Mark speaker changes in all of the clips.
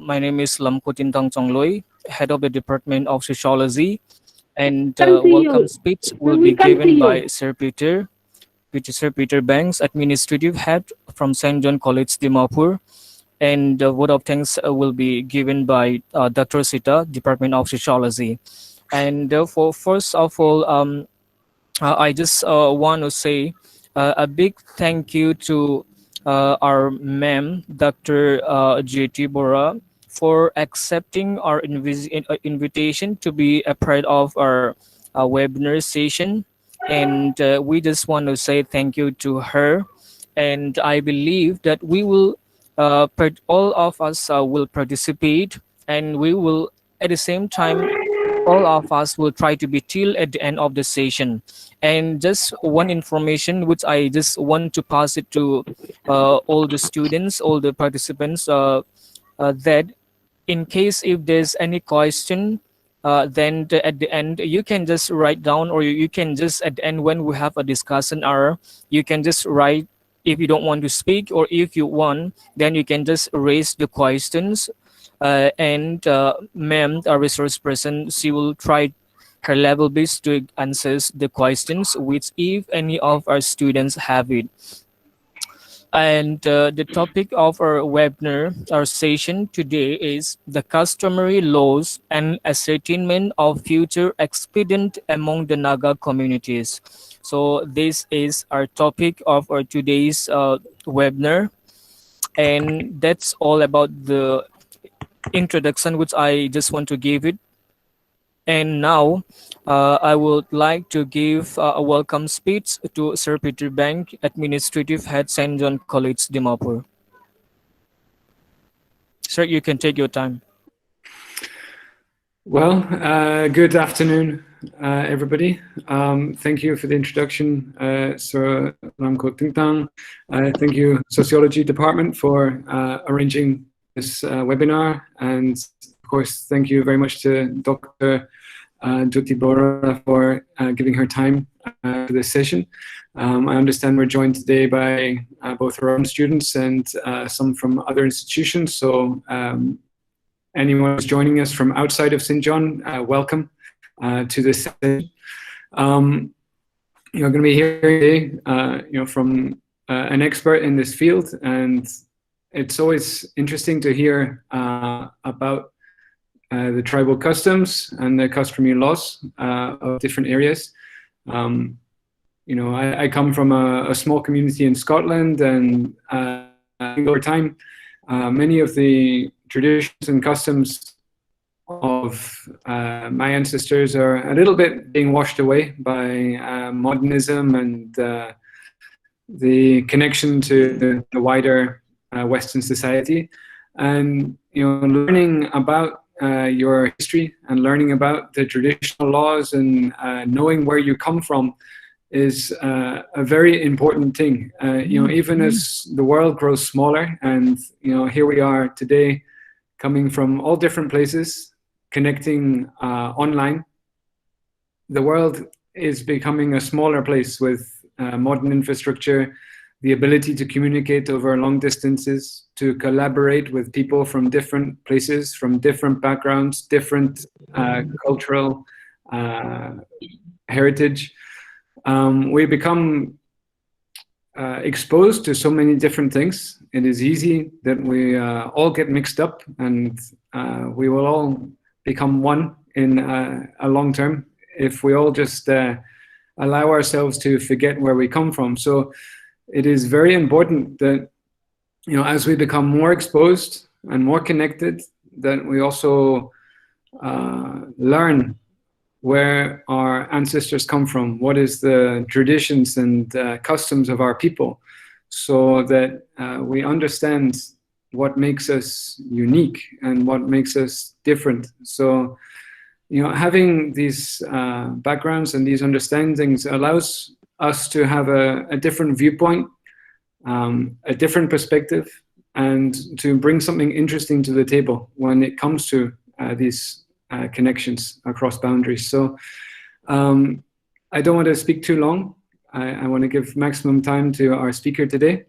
Speaker 1: My name is Lamkutin Tang Chongloi, head of the Department of Sociology, and
Speaker 2: Can see
Speaker 1: welcome
Speaker 2: you.
Speaker 1: speech will
Speaker 2: We
Speaker 1: be
Speaker 2: can see
Speaker 1: given
Speaker 2: you.
Speaker 1: by Sir Peter, which is Sir Peter Banks, Administrative Head from St. John College, Dimapur, and vote of thanks will be given by Dr. Sita, Department of Sociology. And for first of all, I just want to say a big thank you to our ma'am, Dr. Jeuti Barooah, for accepting our invitation to be a part of our webinar session. And we just want to say thank you to her. And I believe that we will, all of us will participate, and we will, at the same time, all of us will try to be till at the end of the session. And just one information which I just want to pass it to all the students, all the participants, that in case if there's any question, then at the end you can just write down, or you can just at the end when we have a discussion hour, you can just write if you don't want to speak, or if you want, then you can just raise the questions, and ma'am, our resource person, she will try her level best to answer the questions which if any of our students have it. And the topic of our webinar, our session today is the customary laws and ascertainment of future expedient among the Naga communities. So this is our topic of our today's webinar, and that's all about the introduction which I just want to give it. And now I would like to give a welcome speech to Sir Peter Bank, Administrative Head, St. John College, Dimapur. Sir, you can take your time.
Speaker 3: Well, good afternoon, everybody. Thank you for the introduction, Sir Lamko Tintang. Thank you, Sociology Department, for arranging this webinar. And of course, thank you very much to Dr. Jeuti Barooah for giving her time for this session. I understand we're joined today by both our own students and some from other institutions. So anyone who's joining us from outside of St. John, welcome to this session. You're going to be hearing today, from an expert in this field, and it's always interesting to hear about the tribal customs and the customary laws of different areas. I come from a small community in Scotland, and over time, many of the traditions and customs of my ancestors are a little bit being washed away by modernism and the connection to the wider Western society. And learning about your history and learning about the traditional laws and knowing where you come from is a very important thing. Even as the world grows smaller, and here we are today, coming from all different places, connecting online. The world is becoming a smaller place with modern infrastructure, the ability to communicate over long distances, to collaborate with people from different places, from different backgrounds, different cultural heritage. We become exposed to so many different things. It is easy that we all get mixed up, and we will all become one in a long term if we all just allow ourselves to forget where we come from. So it is very important that as we become more exposed and more connected, that we also learn where our ancestors come from, what is the traditions and customs of our people, so that we understand what makes us unique and what makes us different. So, having these backgrounds and these understandings allows us to have a different viewpoint, a different perspective, and to bring something interesting to the table when it comes to these connections across boundaries. So I don't want to speak too long. I want to give maximum time to our speaker today,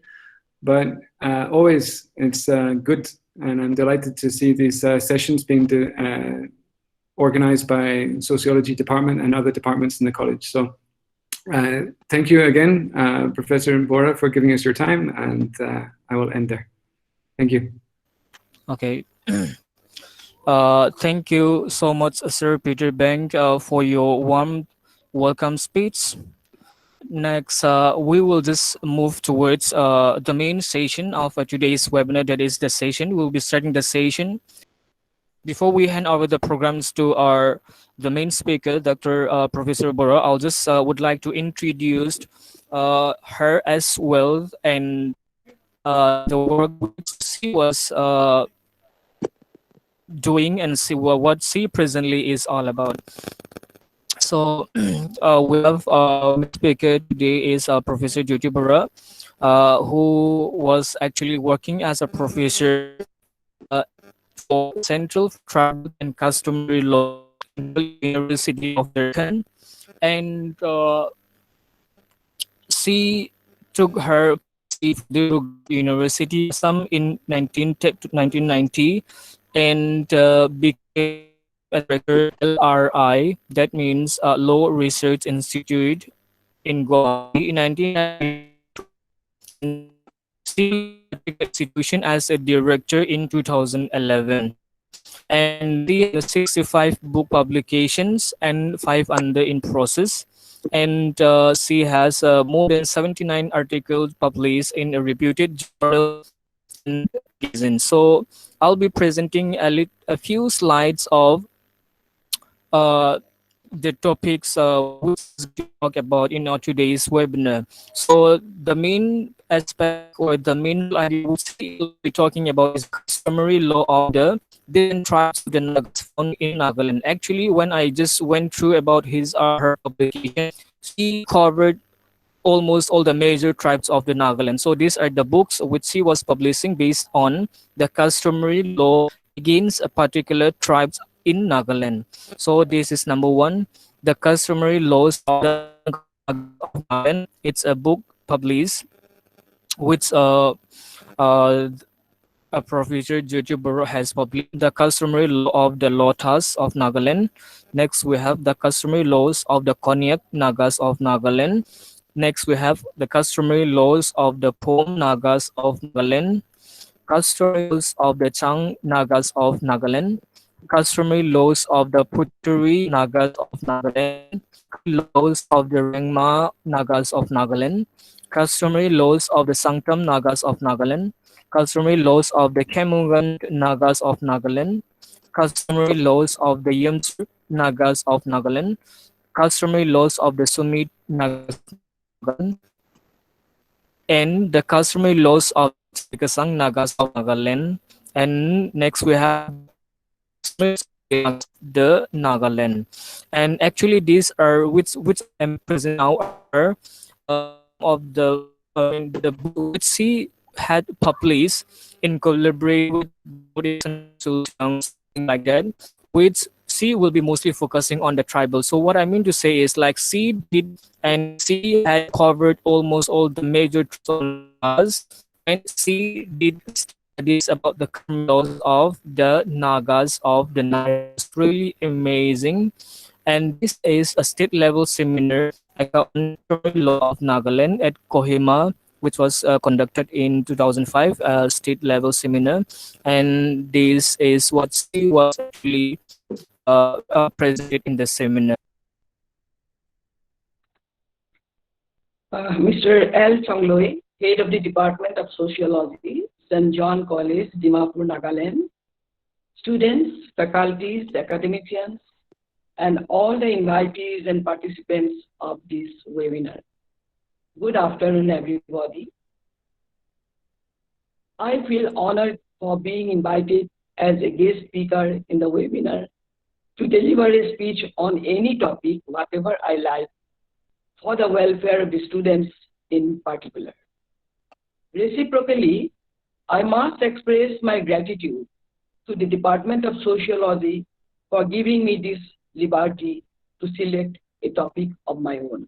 Speaker 3: but always it's good and I'm delighted to see these sessions being organized by Sociology Department and other departments in the college. So thank you again, Professor Barooah, for giving us your time, and I will end there. Thank you.
Speaker 1: Okay. Thank you so much, Sir Peter Bank, for your warm welcome speech. Next, we will just move towards the main session of today's webinar. That is the session. We'll be starting the session. Before we hand over the programs to the main speaker, Dr. Professor Barooah, I'll just would like to introduce her as well, and the work which she was doing, and see what she presently is all about. So we have main speaker today is Professor Jeuti Barooah, who was actually working as a professor uh, for Central Tribal and Customary Law in the University of Jharkhand, and she took her PhD from Dibrugarh University Assam in 1990, and became a director LRI, that means Law Research Institute in Gauhati in 1992, and she left the institution as a director in 2011. And she has 65 book publications and 5 under in process. And she has more than 79 articles published in a reputed journal and magazine. So I'll be presenting a few slides of uh, the topics which is going to talk about in our today's webinar. So the main aspect or the main idea which we will be talking about is customary law of the different tribes of the Nagas found in Nagaland. Actually, when I just went through about his or her publication, she covered almost all the major tribes of the Nagaland. So these are the books which she was publishing based on the customary law against a particular tribes in Nagaland. So this is number one, the customary laws of the Nagas of Nagaland. It's a book published which uh, Professor Jeuti Barooah has published, the customary law of the Lotas of Nagaland. Next, we have the customary laws of the Cognac Nagas of Nagaland. Next, we have the customary laws of the Pom Nagas of Nagaland, customary laws of the Chang Nagas of Nagaland, customary laws of the Puteri Nagas of Nagaland, laws of the Rengma Nagas of Nagaland, customary laws of the Sangtam Nagas of Nagaland, customary laws of the Kemungan Nagas of Nagaland, customary laws of the Yamsur Nagas of Nagaland, customary laws of the Sumit Nagas of Nagaland, and the customary laws of Sikasang Nagas of Nagaland. And next we have the Nagaland. And actually these are which I'm present now are of the book which she had published in collaboration with Buddhist something like that, which she will be mostly focusing on the tribal. So what I mean to say is like she did, and she had covered almost all the major tribes, and she did studies about the laws of the Nagas of the Nagas. Really amazing. And this is a state level seminar on law of Nagaland at Kohima, which was conducted in 2005, state level seminar. And this is what she was actually presented in the seminar.
Speaker 2: Mr. L. Chongloi, Head of the Department of Sociology, St. John College, Dimapur, Nagaland, students, faculties, academicians, and all the invitees and participants of this webinar. Good afternoon, everybody. I feel honored for being invited as a guest speaker in the webinar to deliver a speech on any topic, whatever I like, for the welfare of the students in particular. Reciprocally, I must express my gratitude to the Department of Sociology for giving me this liberty to select a topic of my own.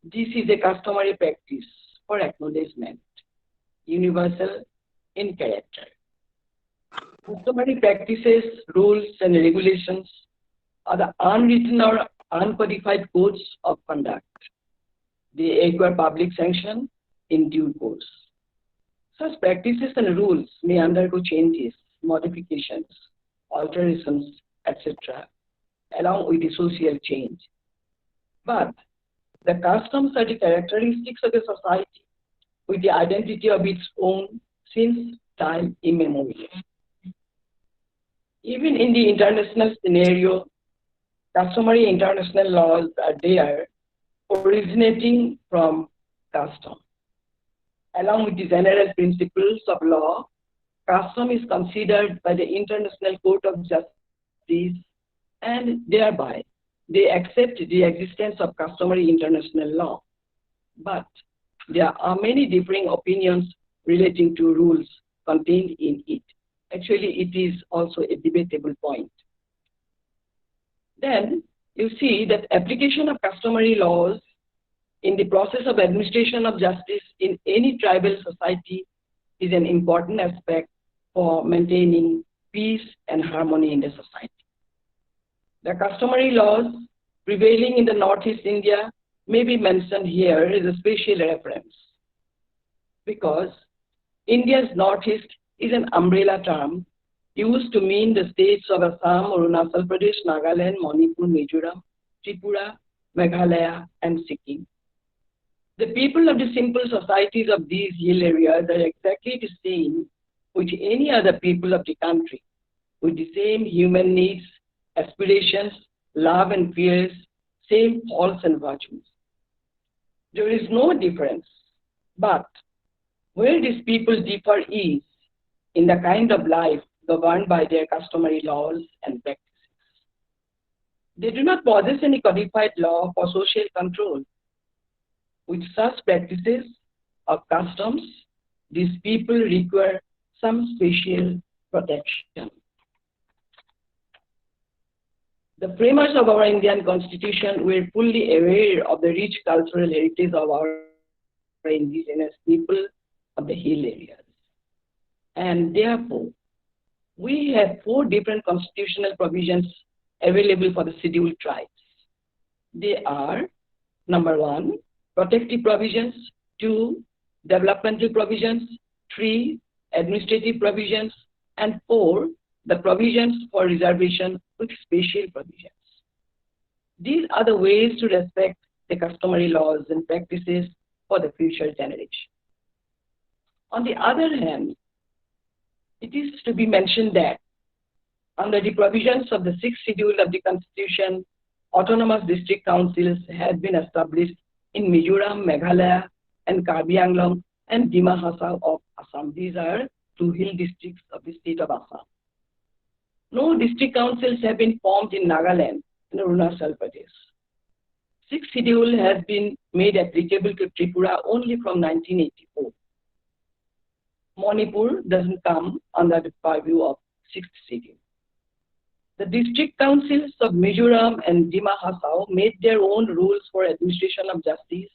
Speaker 2: This is a customary practice for acknowledgement, universal in character. Customary practices, rules, and regulations are the unwritten or uncodified codes of conduct. They acquire public sanction in due course. Such practices and rules may undergo changes, modifications, alterations, etc., along with the social change. But the customs are the characteristics of a society with the identity of its own since time immemorial. Even in the international scenario, customary international laws are there originating from custom. Along with the general principles of law, custom is considered by the International Court of Justice, and thereby they accept the existence of customary international law. But there are many differing opinions relating to rules contained in it. Actually, it is also a debatable point. Then you see that application of customary laws in the process of administration of justice in any tribal society is an important aspect for maintaining peace and harmony in the society. The customary laws prevailing in the Northeast India may be mentioned here as a special reference because India's Northeast is an umbrella term used to mean the states of Assam, Arunachal Pradesh, Nagaland, Manipur, Mizoram, Tripura, Meghalaya, and Sikkim. The people of the simple societies of these hill areas are exactly the same with any other people of the country, with the same human needs, aspirations, love and fears, same faults and virtues. There is no difference, but where these people differ is in the kind of life governed by their customary laws and practices. They do not possess any codified law for social control. With such practices or customs, these people require some special protection. The framers of our Indian Constitution were fully aware of the rich cultural heritage of our indigenous people of the hill areas. And therefore, we have 4 different constitutional provisions available for the scheduled tribes. They are, number 1, protective provisions, 2, developmental provisions, 3, administrative provisions, and 4, the provisions for reservation with special provisions. These are the ways to respect the customary laws and practices for the future generation. On the other hand, it is to be mentioned that under the provisions of the 6th schedule of the Constitution, autonomous district councils had been established in Mizoram, Meghalaya, and Karbi Anglong and Dima Hasao of Assam. These are 2 hill districts of the state of Assam. No district councils have been formed in Nagaland and Arunachal Pradesh. 6th schedule has been made applicable to Tripura only from 1984. Manipur doesn't come under the purview of 6th schedule. The district councils of Mizoram and Dima Hasao made their own rules for administration of justice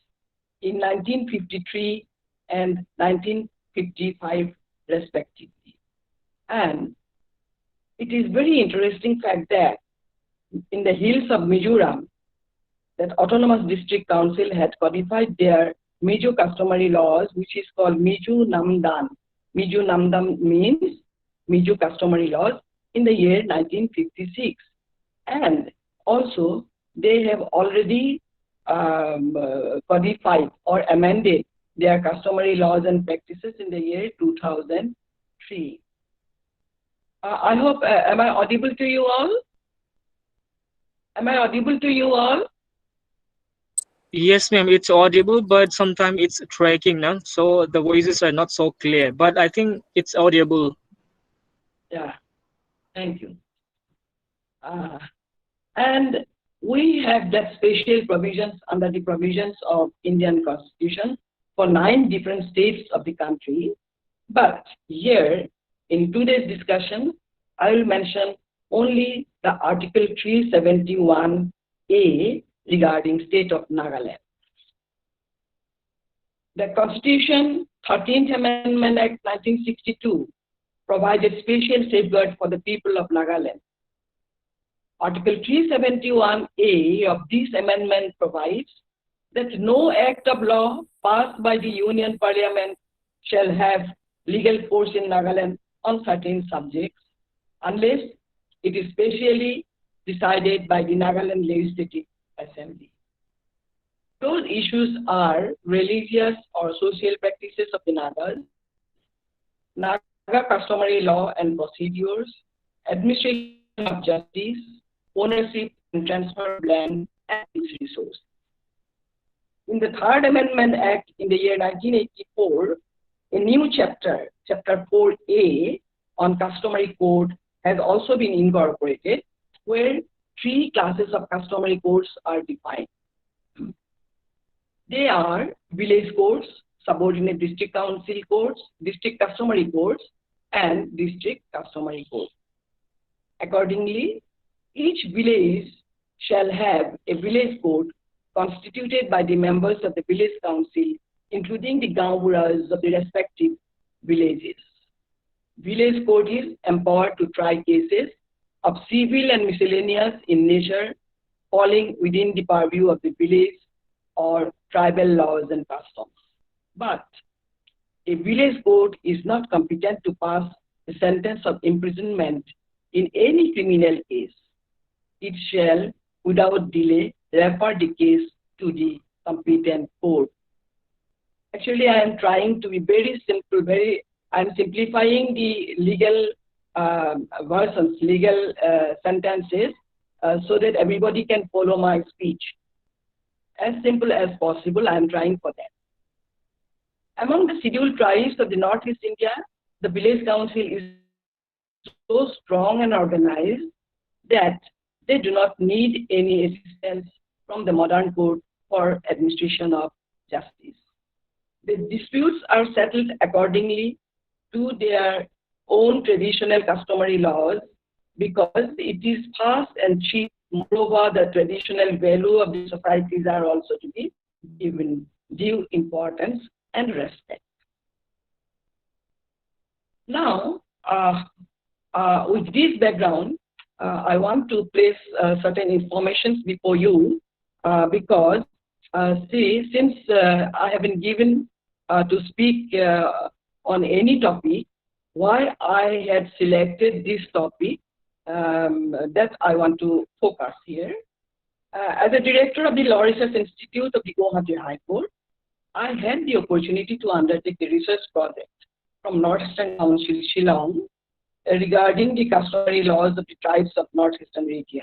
Speaker 2: in 1953 and 1955 respectively. And it is very interesting fact that in the hills of Mizoram, that autonomous district council had codified their Mizo customary laws, which is called Mizo Namdan. Mizo Namdan means Mizo customary laws in the year 1956. And also, they have already codified or amended their customary laws and practices in the year 2003. I hope, am I audible to you all? Am I audible to you all?
Speaker 1: Yes, ma'am, it's audible, but sometimes it's tracking now, so the voices are not so clear. But I think it's audible.
Speaker 2: Yeah, thank you. And we have that special provisions under the provisions of Indian Constitution for 9 different states of the country. But here, in today's discussion, I will mention only the Article 371A regarding state of Nagaland. The Constitution 13th Amendment Act 1962 provided special safeguard for the people of Nagaland. Article 371A of this amendment provides that no act of law passed by the Union Parliament shall have legal force in Nagaland on certain subjects unless it is specially decided by the Nagaland Legislative Assembly. Those issues are religious or social practices of the Nagas, Naga customary law and procedures, administration of justice, ownership and transfer of land and its resources. In the Third Amendment Act in the year 1984, a new chapter, Chapter 4A on customary code, has also been incorporated, where 3 classes of customary codes are defined. They are village codes, subordinate district council codes, district customary codes, and district customary code. Accordingly, each village shall have a village code constituted by the members of the village council, including the Gauhati of the respective villages. Village code is empowered to try cases of civil and miscellaneous in nature falling within the purview of the village or tribal laws and customs. But a village court is not competent to pass a sentence of imprisonment in any criminal case. It shall, without delay, refer the case to the competent court. Actually, I am trying to be very simple, I am simplifying the legal versions, legal sentences, so that everybody can follow my speech. As simple as possible, I am trying for that. Among the scheduled tribes of the Northeast India, the village council is so strong and organized that they do not need any assistance from the modern court for administration of justice. The disputes are settled accordingly to their own traditional customary laws because it is fast and cheap. Moreover, the traditional value of the societies are also to be given due importance and respect. Now, with this background, I want to place certain information before you because, since I have been given to speak on any topic, why I had selected this topic, that I want to focus here. As a director of the Law Research Institute of the Gauhati High Court, I had the opportunity to undertake a research project from Northeastern Council, Shillong, regarding the customary laws of the tribes of Northeastern region.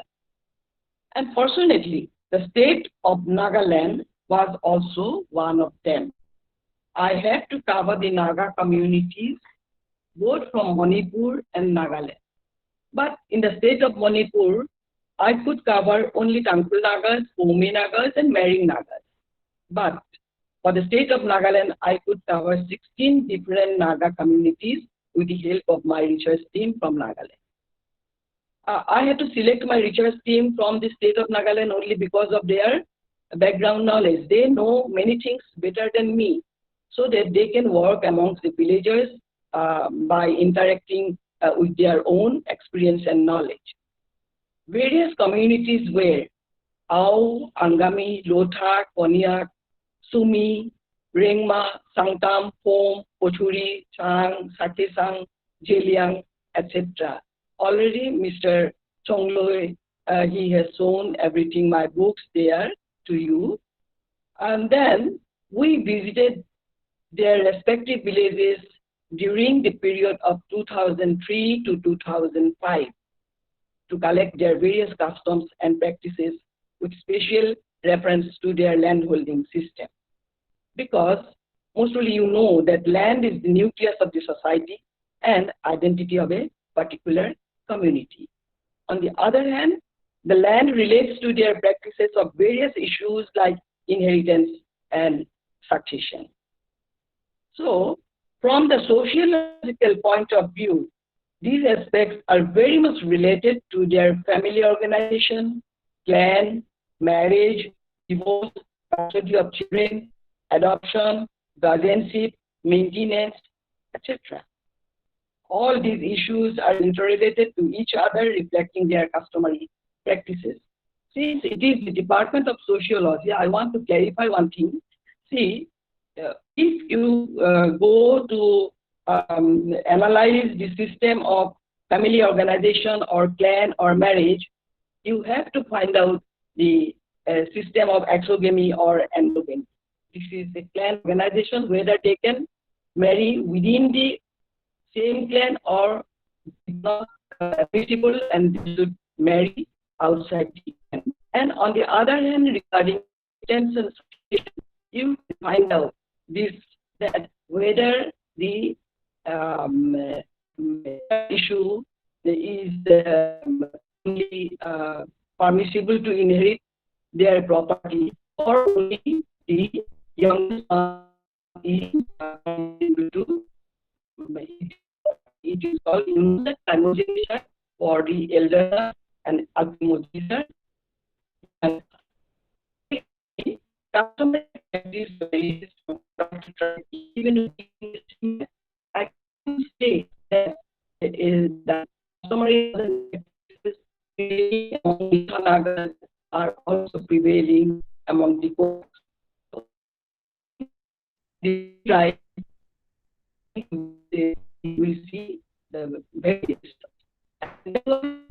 Speaker 2: And fortunately, the state of Nagaland was also one of them. I had to cover the Naga communities, both from Manipur and Nagaland. But in the state of Manipur, I could cover only Tangkhul Nagas, Pome Nagas, and Mering Nagas. But for the state of Nagaland, I could cover 16 different Naga communities with the help of my research team from Nagaland. I had to select my research team from the state of Nagaland only because of their background knowledge. They know many things better than me, so that they can work amongst the villagers by interacting with their own experience and knowledge. Various communities were Ao, Angami, Lotha, Cognac, Sumi, Rengma, Sangtam, Pom, Pochuri, Chang, Sakesang, Jeliang, etc. Already Mr. Chongloi, he has shown everything, my books there to you. And then we visited their respective villages during the period of 2003 to 2005 to collect their various customs and practices with special reference to their landholding system. Because mostly you know that land is the nucleus of the society and identity of a particular community. On the other hand, the land relates to their practices of various issues like inheritance and succession. So, from the sociological point of view, these aspects are very much related to their family organization, clan, marriage, divorce, custody of children, adoption, guardianship, maintenance, etc. All these issues are interrelated to each other, reflecting their customary practices. Since it is the Department of Sociology, I want to clarify one thing. See, if you go to analyze the system of family organization or clan or marriage, you have to find out the system of exogamy or endogamy. This is the clan organization, whether they can marry within the same clan or not admissible, and they should marry outside the clan. And on the other hand, regarding extension, you find out this, that whether the issue is only permissible to inherit their property, or only the youngest son is able to. It is called simultaneous for the elder and ultimate. And customer practice varies from tribe to tribe. Even I can say that it is that customary practices among the Nagas are also prevailing among the folks. The tribe will see the various stuff.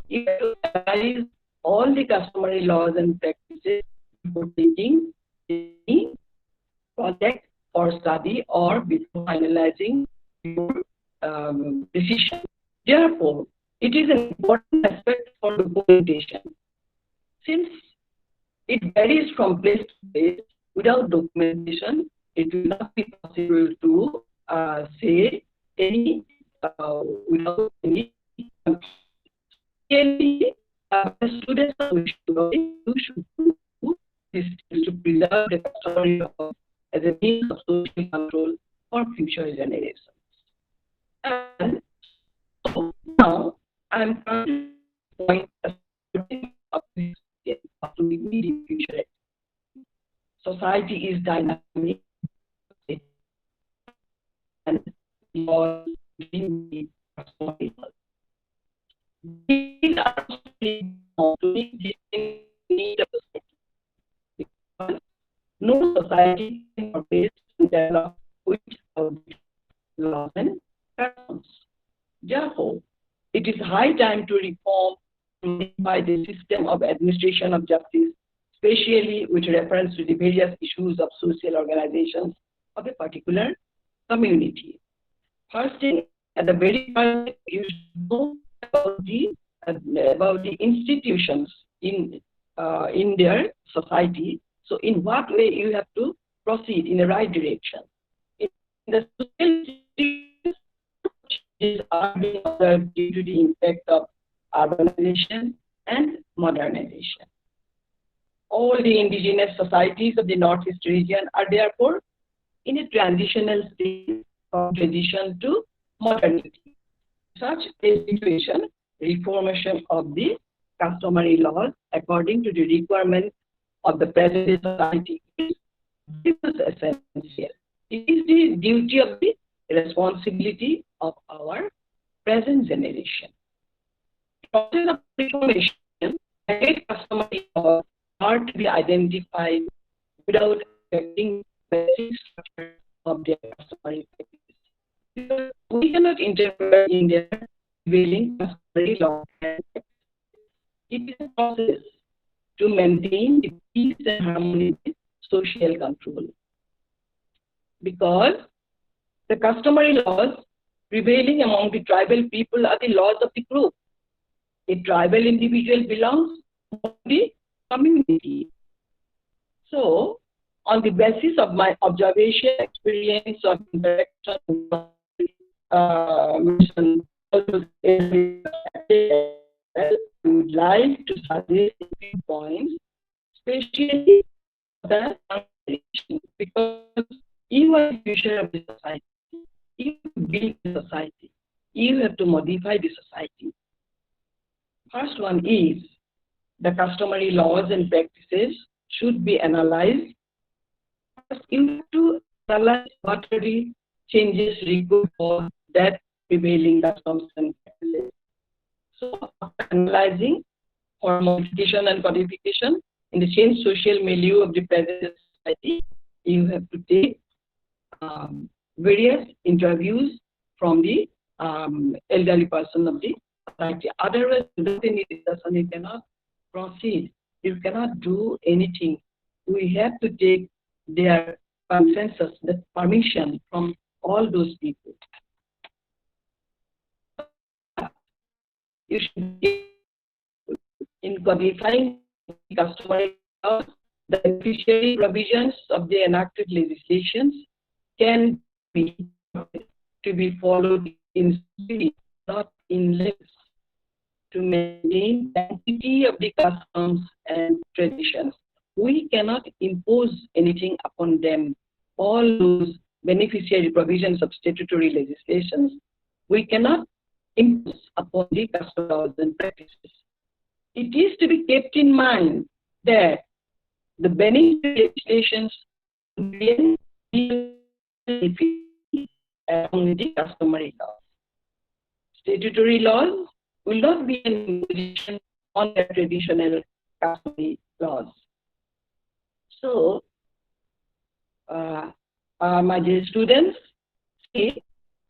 Speaker 2: If you analyze all the customary laws and practices before taking any project or study or before finalizing your decision. Therefore, it is an important aspect for documentation. Since it varies from place to place, without documentation, it will not be possible to say any without any. Students should do this to preserve the customary law as a means of social control for future generations. And so now I'm trying to point of this to the immediate future. Society is dynamic and laws being the customary laws. These are to meet the need of the society. Because no society can based and develop without laws and customs. Therefore, it is high time to reform by the system of administration of justice, especially with reference to the various issues of social organizations of a particular community. First thing, at the very first, you should know about the institutions in their society. So, in what way you have to proceed in the right direction? In the social changes are being observed due to the impact of urbanization and modernization. All the indigenous societies of the Northeast region are therefore in a transitional state from tradition to modernity. Such a situation, reformation of the customary laws according to the requirements of the present society is essential. It is the duty of the responsibility of our present generation. Process of reformation, against customary laws are to be identified without affecting the basic structure of their customary practices. We cannot interfere in their prevailing customary law. It is a process to maintain the peace and harmony with social control. Because the customary laws prevailing among the tribal people are the laws of the group. A tribal individual belongs to the community. So, on the basis of my observation, experience, or interaction, I would like to suggest a few points, especially the generation, because you are the future of the society. You build the society. You have to modify the society. First one is the customary laws and practices should be analyzed. First, you have to analyze what are the changes required for that prevailing customs and practices. So, after analyzing for modification and codification in the changed social milieu of the present society, you have to take various interviews from the elderly person of the society. Otherwise, without any discussion, you cannot proceed. You cannot do anything. We have to take their consensus, the permission from all those people. You should be in codifying customary laws, the beneficiary provisions of the enacted legislations can be to be followed in spirit, not in lips, to maintain the sanctity of the customs and traditions. We cannot impose anything upon them. All those beneficiary provisions of statutory legislations, we cannot impose upon the custom laws and practices. It is to be kept in mind that the beneficiary legislations will be among the customary laws. Statutory laws will not be an imposition on the traditional customary laws. So, my dear students, see,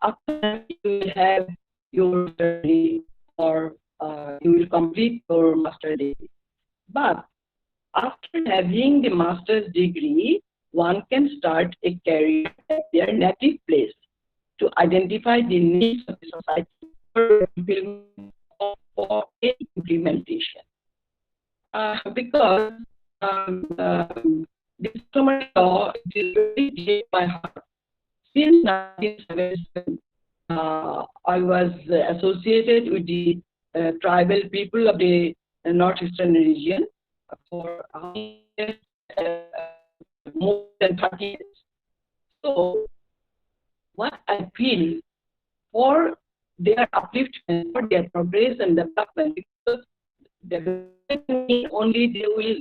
Speaker 2: after that you will have your study or you will complete your master's degree. But after having the master's degree, one can start a career at their native place to identify the needs of the society for implementation. Because this customary law is very dear to my heart. Since 1977, I was associated with the tribal people of the northeastern region for more than 30 years. So, what I feel for their upliftment, for their progress and development, because development only they will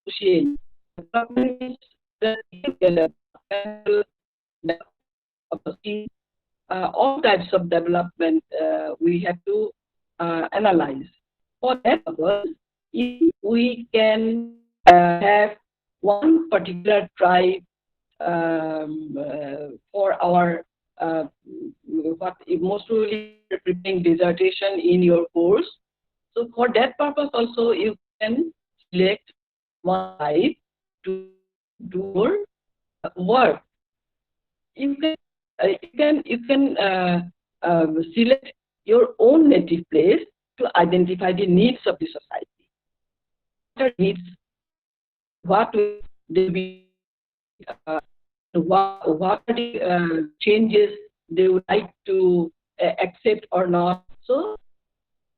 Speaker 2: appreciate. Development is all types of development we have to analyze. For that purpose, if we can have one particular tribe for our what mostly preparing dissertation in your course. So for that purpose also you can select one tribe to do your work. You can select your own native place to identify the needs of the society. What needs? What will they be? What are the changes they would like to accept or not? So,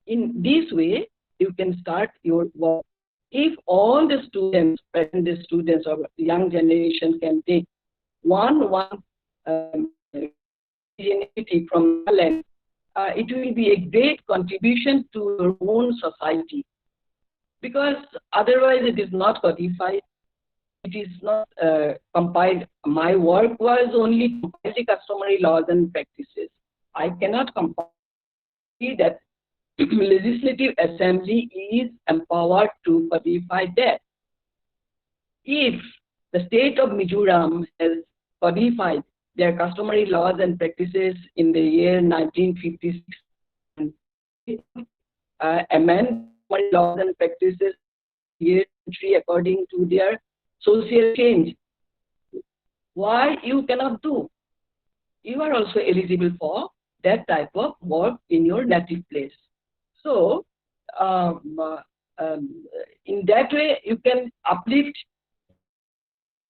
Speaker 2: in this way, you can start your work. If all the students, present students or young generation can take one initiative from Nagaland, it will be a great contribution to your own society. Because otherwise it is not codified. It is not compiled. My work was only compiled the customary laws and practices. I cannot compile that. Legislative Assembly is empowered to codify that. If the state of Mizoram has codified their customary laws and practices in the year 1956, amend laws and practices year 3 according to their social change. Why you cannot do? You are also eligible for that type of work in your native place. So, in that way, you can uplift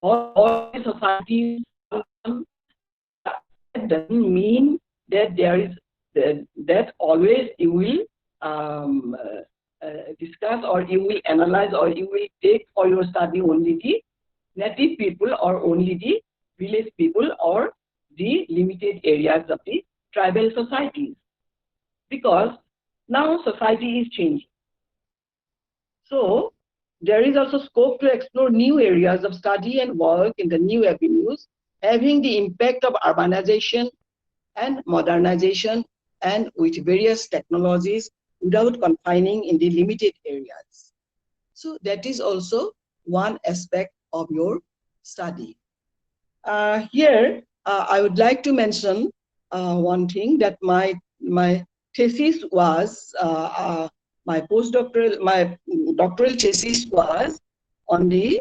Speaker 2: all societies. That doesn't mean that there is that always you will discuss or you will analyze or you will take for your study only the native people or only the village people or the limited areas of the tribal societies. Because now society is changing. So there is also scope to explore new areas of study and work in the new avenues having the impact of urbanization and modernization and with various technologies without confining in the limited areas. So that is also one aspect of your study. Here, I would like to mention one thing, that my thesis was, my doctoral thesis was on the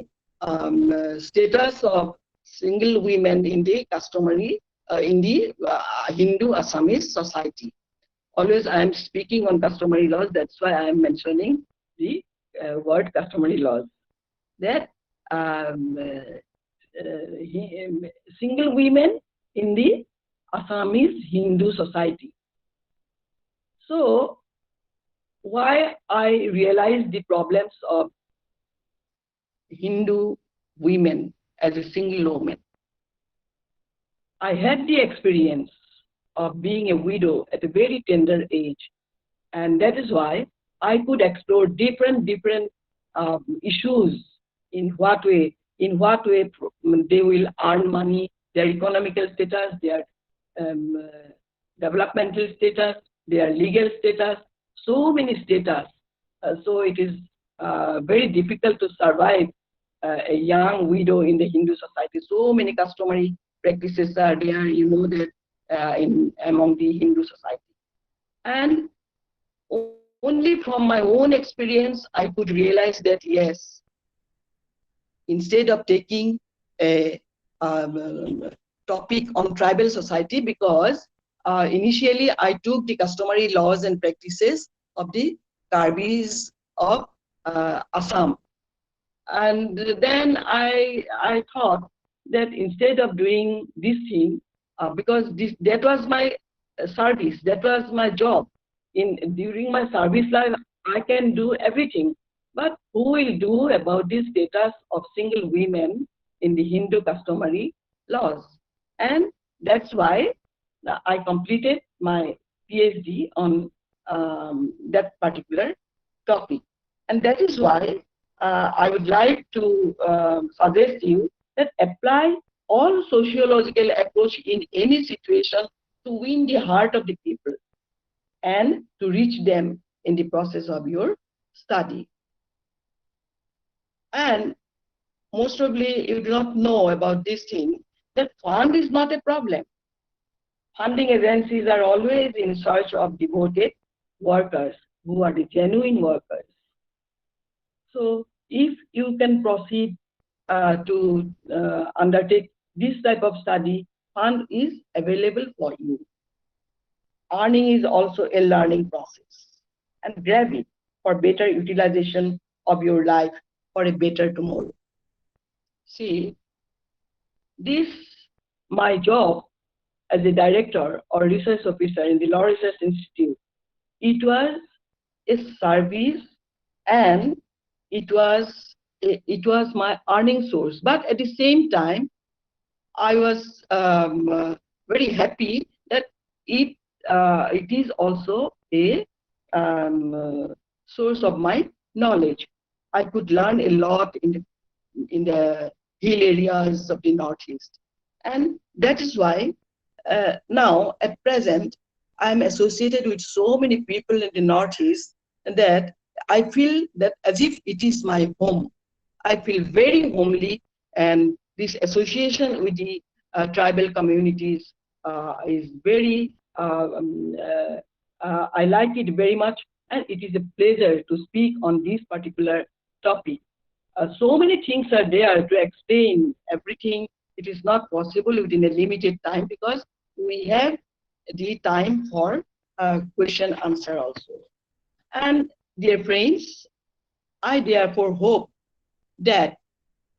Speaker 2: status of single women in the customary, in the Hindu Assamese society. Always I am speaking on customary laws, that's why I am mentioning the word customary laws. That single women in the Assamese Hindu society. So, why I realized the problems of Hindu women as a single woman. I had the experience of being a widow at a very tender age, and that is why I could explore different issues. In what way they will earn money, their economical status, their developmental status, their legal status, so many status. So it is very difficult to survive a young widow in the Hindu society. So many customary practices are there, you know, that among the Hindu society. And only from my own experience, I could realize that yes, instead of taking a topic on tribal society, because initially I took the customary laws and practices of the Karbis of Assam. And then I thought that instead of doing this thing, because that was my service, that was my job. During my service life, I can do everything. But who will do about the status of single women in the Hindu customary laws? And that's why I completed my PhD on that particular topic. And that is why I would like to suggest you that apply all sociological approach in any situation to win the heart of the people and to reach them in the process of your study. And most probably you do not know about this thing, that fund is not a problem. Funding agencies are always in search of devoted workers who are the genuine workers. So if you can proceed to undertake this type of study, fund is available for you. Earning is also a learning process, and grab it for better utilization of your life for a better tomorrow. See, this, my job as a director or research officer in the Law Research Institute, it was a service and it was my earning source. But at the same time, I was very happy that it is also a source of my knowledge. I could learn a lot in the hill areas of the Northeast, and that is why now at present I am associated with so many people in the Northeast that I feel that as if it is my home. I feel very homely, and this association with the tribal communities is very, I like it very much, and it is a pleasure to speak on this particular topic. So many things are there to explain everything. It is not possible within a limited time because we have the time for question answer also. And dear friends, I therefore hope that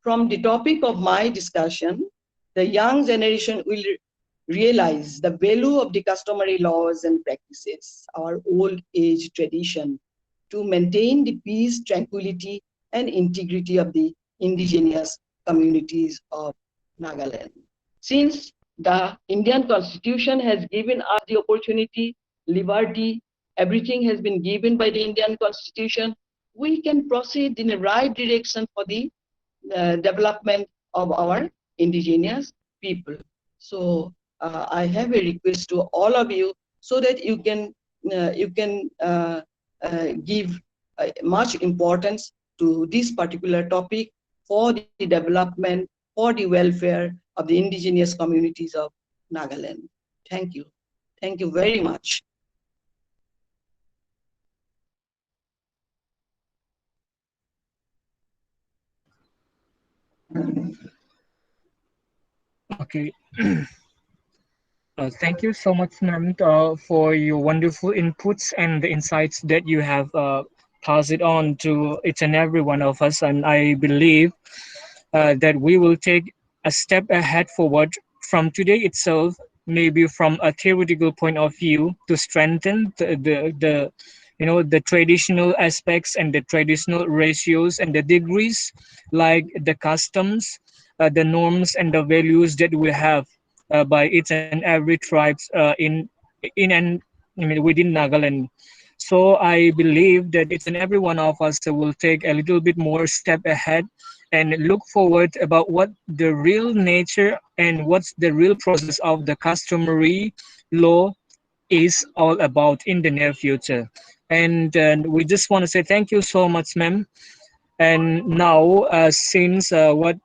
Speaker 2: from the topic of my discussion, the young generation will realize the value of the customary laws and practices, our old age tradition, to maintain the peace, tranquility, and integrity of the indigenous communities of Nagaland. Since the Indian Constitution has given us the opportunity, liberty, everything has been given by the Indian Constitution, we can proceed in the right direction for the development of our indigenous people. So I have a request to all of you so that you can give much importance to this particular topic for the development, for the welfare of the indigenous communities of Nagaland. Thank you. Thank you very much.
Speaker 1: Okay. Thank you so much, ma'am, for your wonderful inputs and the insights that you have passed it on to each and every one of us. And I believe that we will take a step ahead forward from today itself, maybe from a theoretical point of view, to strengthen the the traditional aspects and the traditional ratios and the degrees, like the customs, the norms and the values that we have by each and every tribes in and I mean within Nagaland. So I believe that each and every one of us will take a little bit more step ahead and look forward about what the real nature and what's the real process of the customary law is all about in the near future. And we just want to say thank you so much, ma'am. And now, since what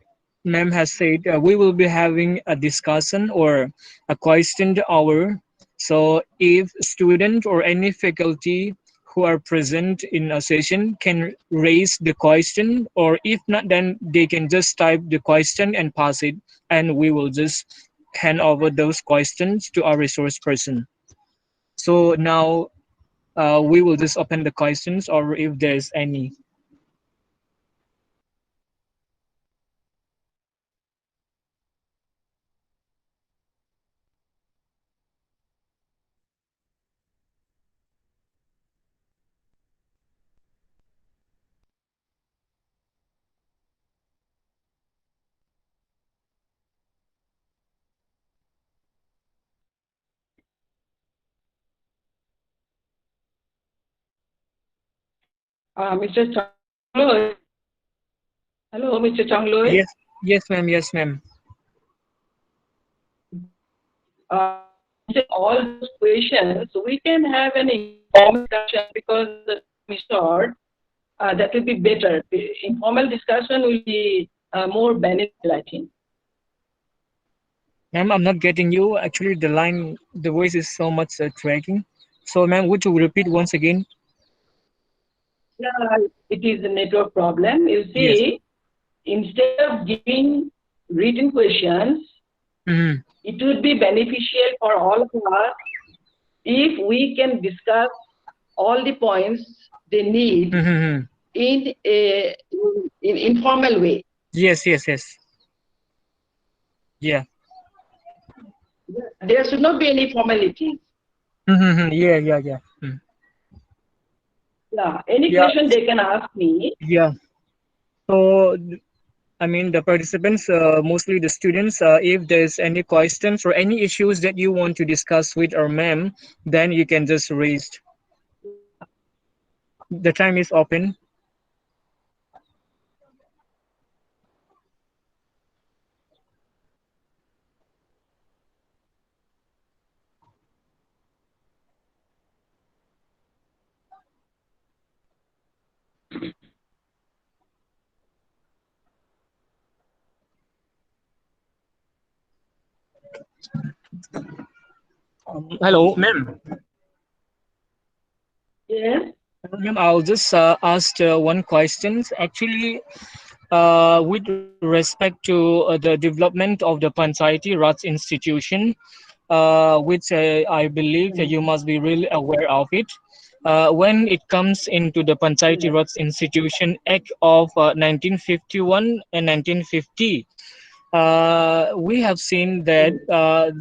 Speaker 1: ma'am has said, we will be having a discussion or a question hour. So if student or any faculty who are present in a session can raise the question, or if not, then they can just type the question and pass it, and we will just hand over those questions to our resource person. So now we will just open the questions, or if there's any.
Speaker 2: Mr. Changloi. Hello, Mr. Changloi.
Speaker 1: Yes, yes, ma'am. Yes, ma'am.
Speaker 2: All those questions, we can have an informal discussion because the time is short. That will be better. The informal discussion will be more beneficial, I think.
Speaker 1: Ma'am, I'm not getting you. Actually, the line, the voice is so much tracking. So, ma'am, would you repeat once again?
Speaker 2: Yeah, it is a network problem. You
Speaker 1: Yes.
Speaker 2: see, instead of giving written questions,
Speaker 1: Mm-hmm.
Speaker 2: it would be beneficial for all of us if we can discuss all the points they need
Speaker 1: Mm-hmm.
Speaker 2: in a in informal way.
Speaker 1: Yes, yes, yes. Yeah.
Speaker 2: There should not be any formalities.
Speaker 1: Mm-hmm. Yeah, yeah, yeah.
Speaker 2: Yeah, any
Speaker 1: Yeah,
Speaker 2: question they can ask me.
Speaker 1: yeah. So, I mean, the participants, mostly the students, if there's any questions or any issues that you want to discuss with our ma'am, then you can just raise. The time is open. Hello, ma'am.
Speaker 2: Yes.
Speaker 1: Ma'am, I'll just ask one question. Actually, with respect to the development of the Panchayati Raj institution, which I believe that you must be really aware of it. When it comes into the Panchayati
Speaker 2: Yes.
Speaker 1: Raj Institution Act of 1951 and 1950, we have seen that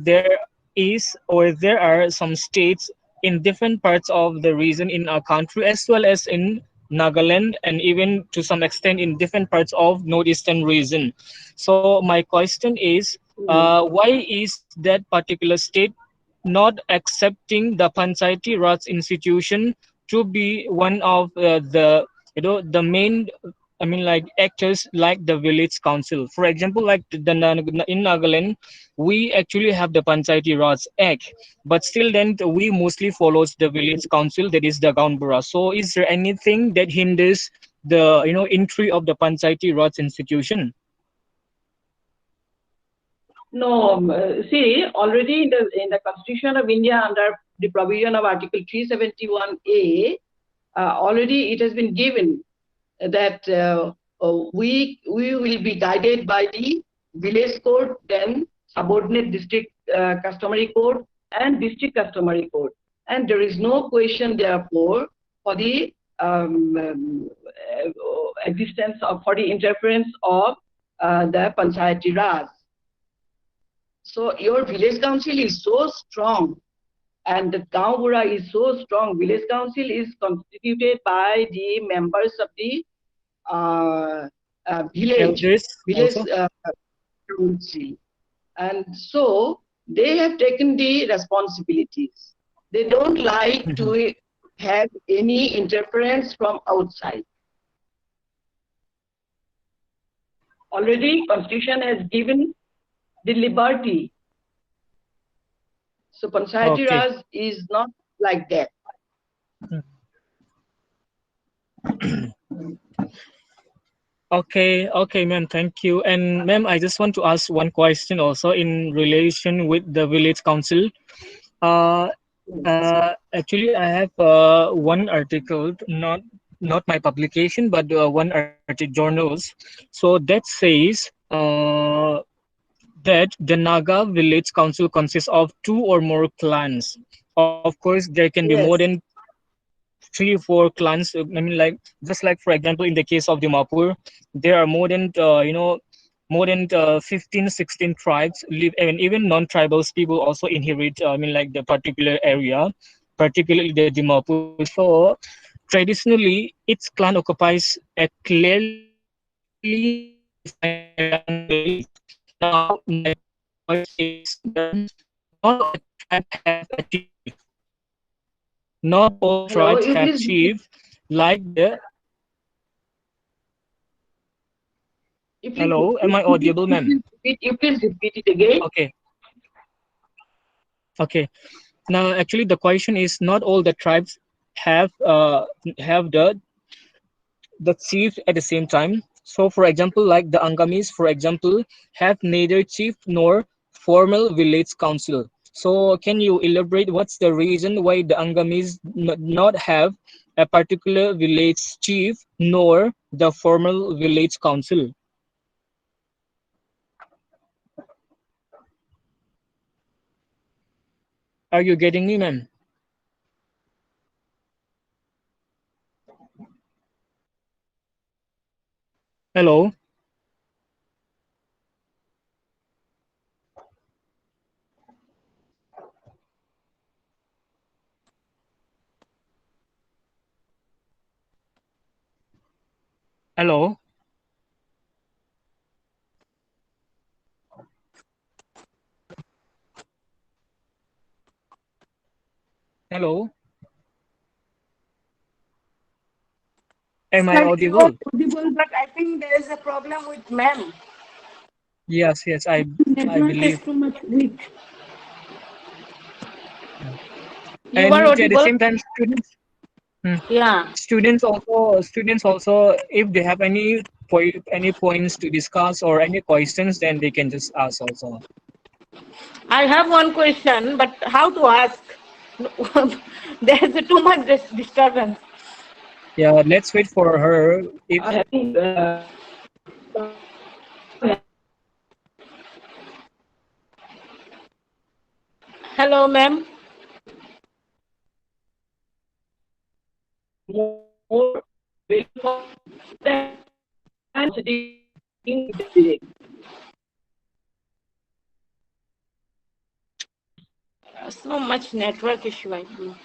Speaker 1: there is or there are some states in different parts of the region in our country, as well as in Nagaland, and even to some extent in different parts of northeastern region. So my question is, why is that particular state not accepting the Panchayati Raj institution to be one of the the main I mean, like actors like the village council. For example, like in Nagaland, we actually have the Panchayati Raj Act, but still then we mostly follows the village council, that is the Gaunbura. So is there anything that hinders the entry of the Panchayati Raj institution?
Speaker 2: No, see, already in the Constitution of India, under the provision of Article 371A, already it has been given that we will be guided by the village code, then subordinate district customary code, and district customary code. And there is no question, therefore, for the existence of, for the interference of the Panchayati Raj. So your village council is so strong, and the Gaunbura is so strong. Village council is constituted by the members of the village
Speaker 1: Elders also.
Speaker 2: council, and so they have taken the responsibilities. They don't like to have any interference from outside. Already, Constitution has given the liberty. So Panchayati
Speaker 1: Okay.
Speaker 2: Raj is not like that.
Speaker 1: Okay, ma'am. Thank you. And ma'am, I just want to ask one question also in relation with the village council. Uh, Actually, I have one article, not my publication, but one article journals. So that says that the Naga village council consists of two or more clans. Of course, there can be more
Speaker 2: Yes.
Speaker 1: than three, four clans. I mean, like just like for example, in the case of Dimapur, there are more than more than 15, 16 tribes live, and even non-tribals people also inherit. I mean, like the particular area, particularly the Dimapur. So traditionally, its clan occupies a clearly defined area in the village. Now, my question is that not all the tribe have a chief. Not all the
Speaker 2: Hello,
Speaker 1: tribes
Speaker 2: you
Speaker 1: have
Speaker 2: please repeat.
Speaker 1: chief like the.
Speaker 2: You please
Speaker 1: Hello, am
Speaker 2: repeat.
Speaker 1: I audible, ma'am?
Speaker 2: You please repeat it again.
Speaker 1: Okay, okay. Now, actually, the question is not all the tribes have the chief at the same time. So, for example, like the Angamis, for example, have neither chief nor formal village council. So, can you elaborate what's the reason why the Angamis not have a particular village chief nor the formal village council? Are you getting me, ma'am? Hello, hello, hello. Am I
Speaker 4: Sir, you are
Speaker 1: audible?
Speaker 4: audible, but I think there is a problem with ma'am.
Speaker 1: Yes, yes, I
Speaker 4: Network is
Speaker 1: believe.
Speaker 4: too much weak. You are
Speaker 1: And at the
Speaker 4: audible?
Speaker 1: same time, students. Hmm.
Speaker 4: Yeah.
Speaker 1: Students also, if they have any points to discuss or any questions, then they can just ask also.
Speaker 4: I have one question, but how to ask? There is too much disturbance.
Speaker 1: Yeah, let's wait for her. If
Speaker 2: I think
Speaker 4: Hello, ma'am.
Speaker 2: more and sitting the
Speaker 4: So much network issue, I think.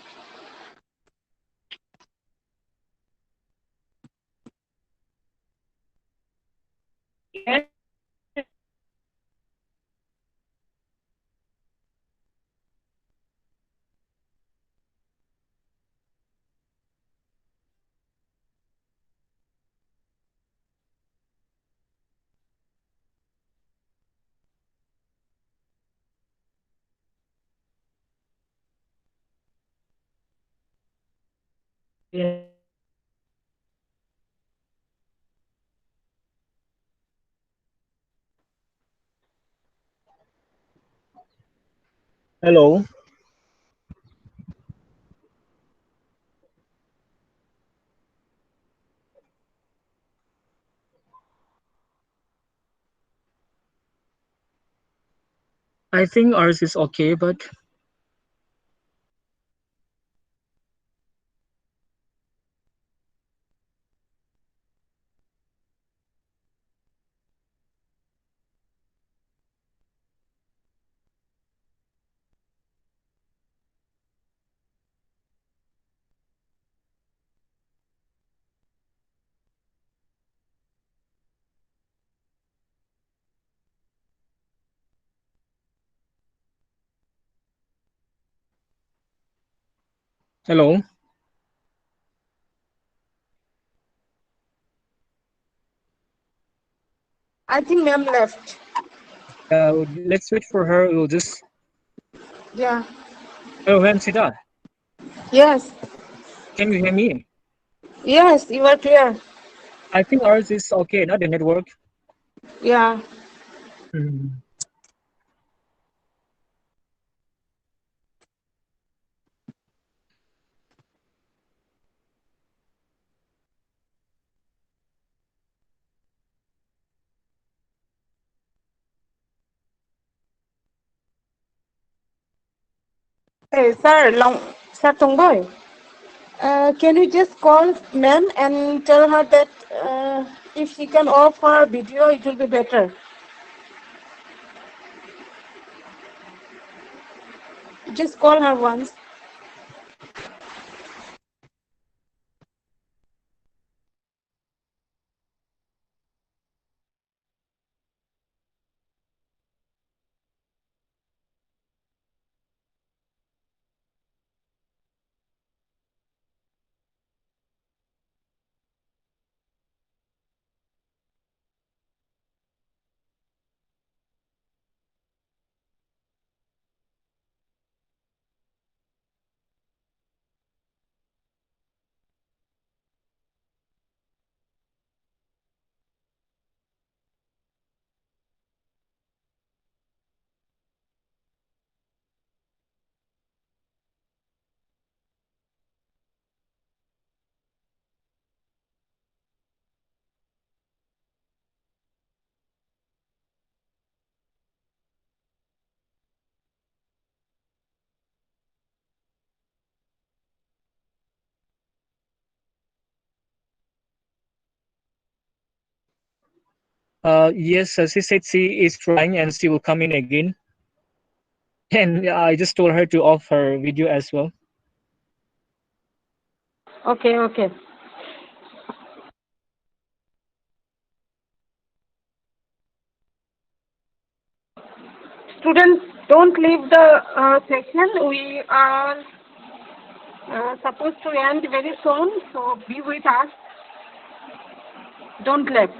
Speaker 1: Hello. I think ours is okay, but hello.
Speaker 4: I think ma'am left.
Speaker 1: Let's wait for her. We'll just.
Speaker 4: Yeah.
Speaker 1: Hello, ma'am Sita.
Speaker 4: Yes.
Speaker 1: Can you hear me?
Speaker 4: Yes, you are clear.
Speaker 1: I think ours is okay, not the network.
Speaker 4: Yeah.
Speaker 1: Hmm.
Speaker 4: Hey, sir Tongboy. Can you just call ma'am and tell her that if she can off her video, it will be better. Just call her once.
Speaker 1: Yes, she said she is trying and she will come in again. And I just told her to off her video as well.
Speaker 4: Okay, okay. Students, don't leave the section. We are supposed to end very soon, so be with us. Don't left.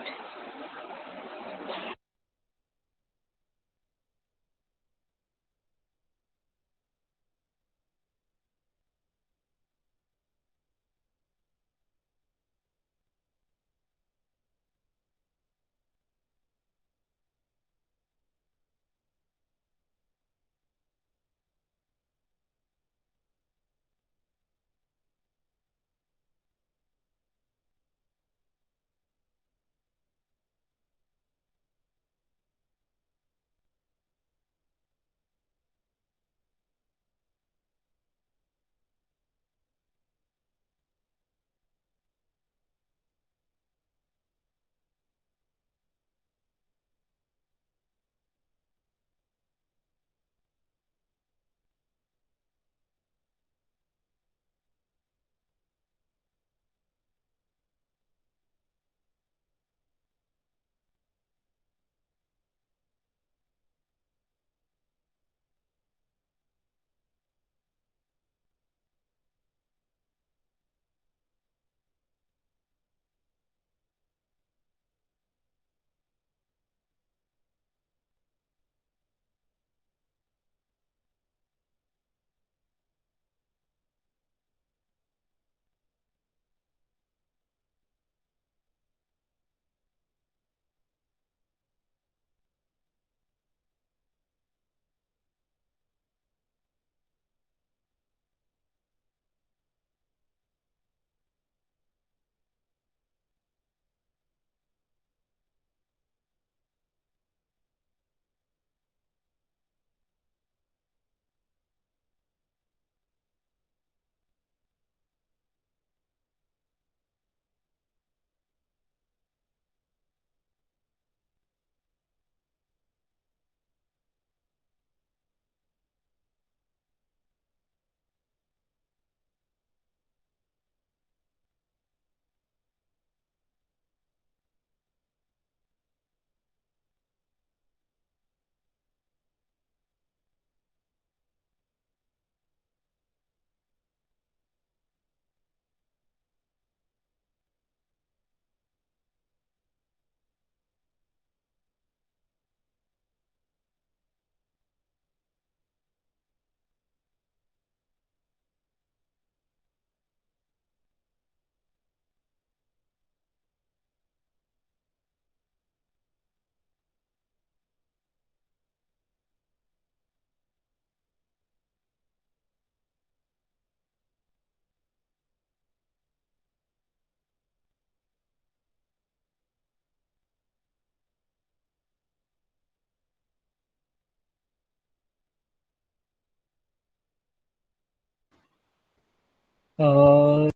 Speaker 1: Uh,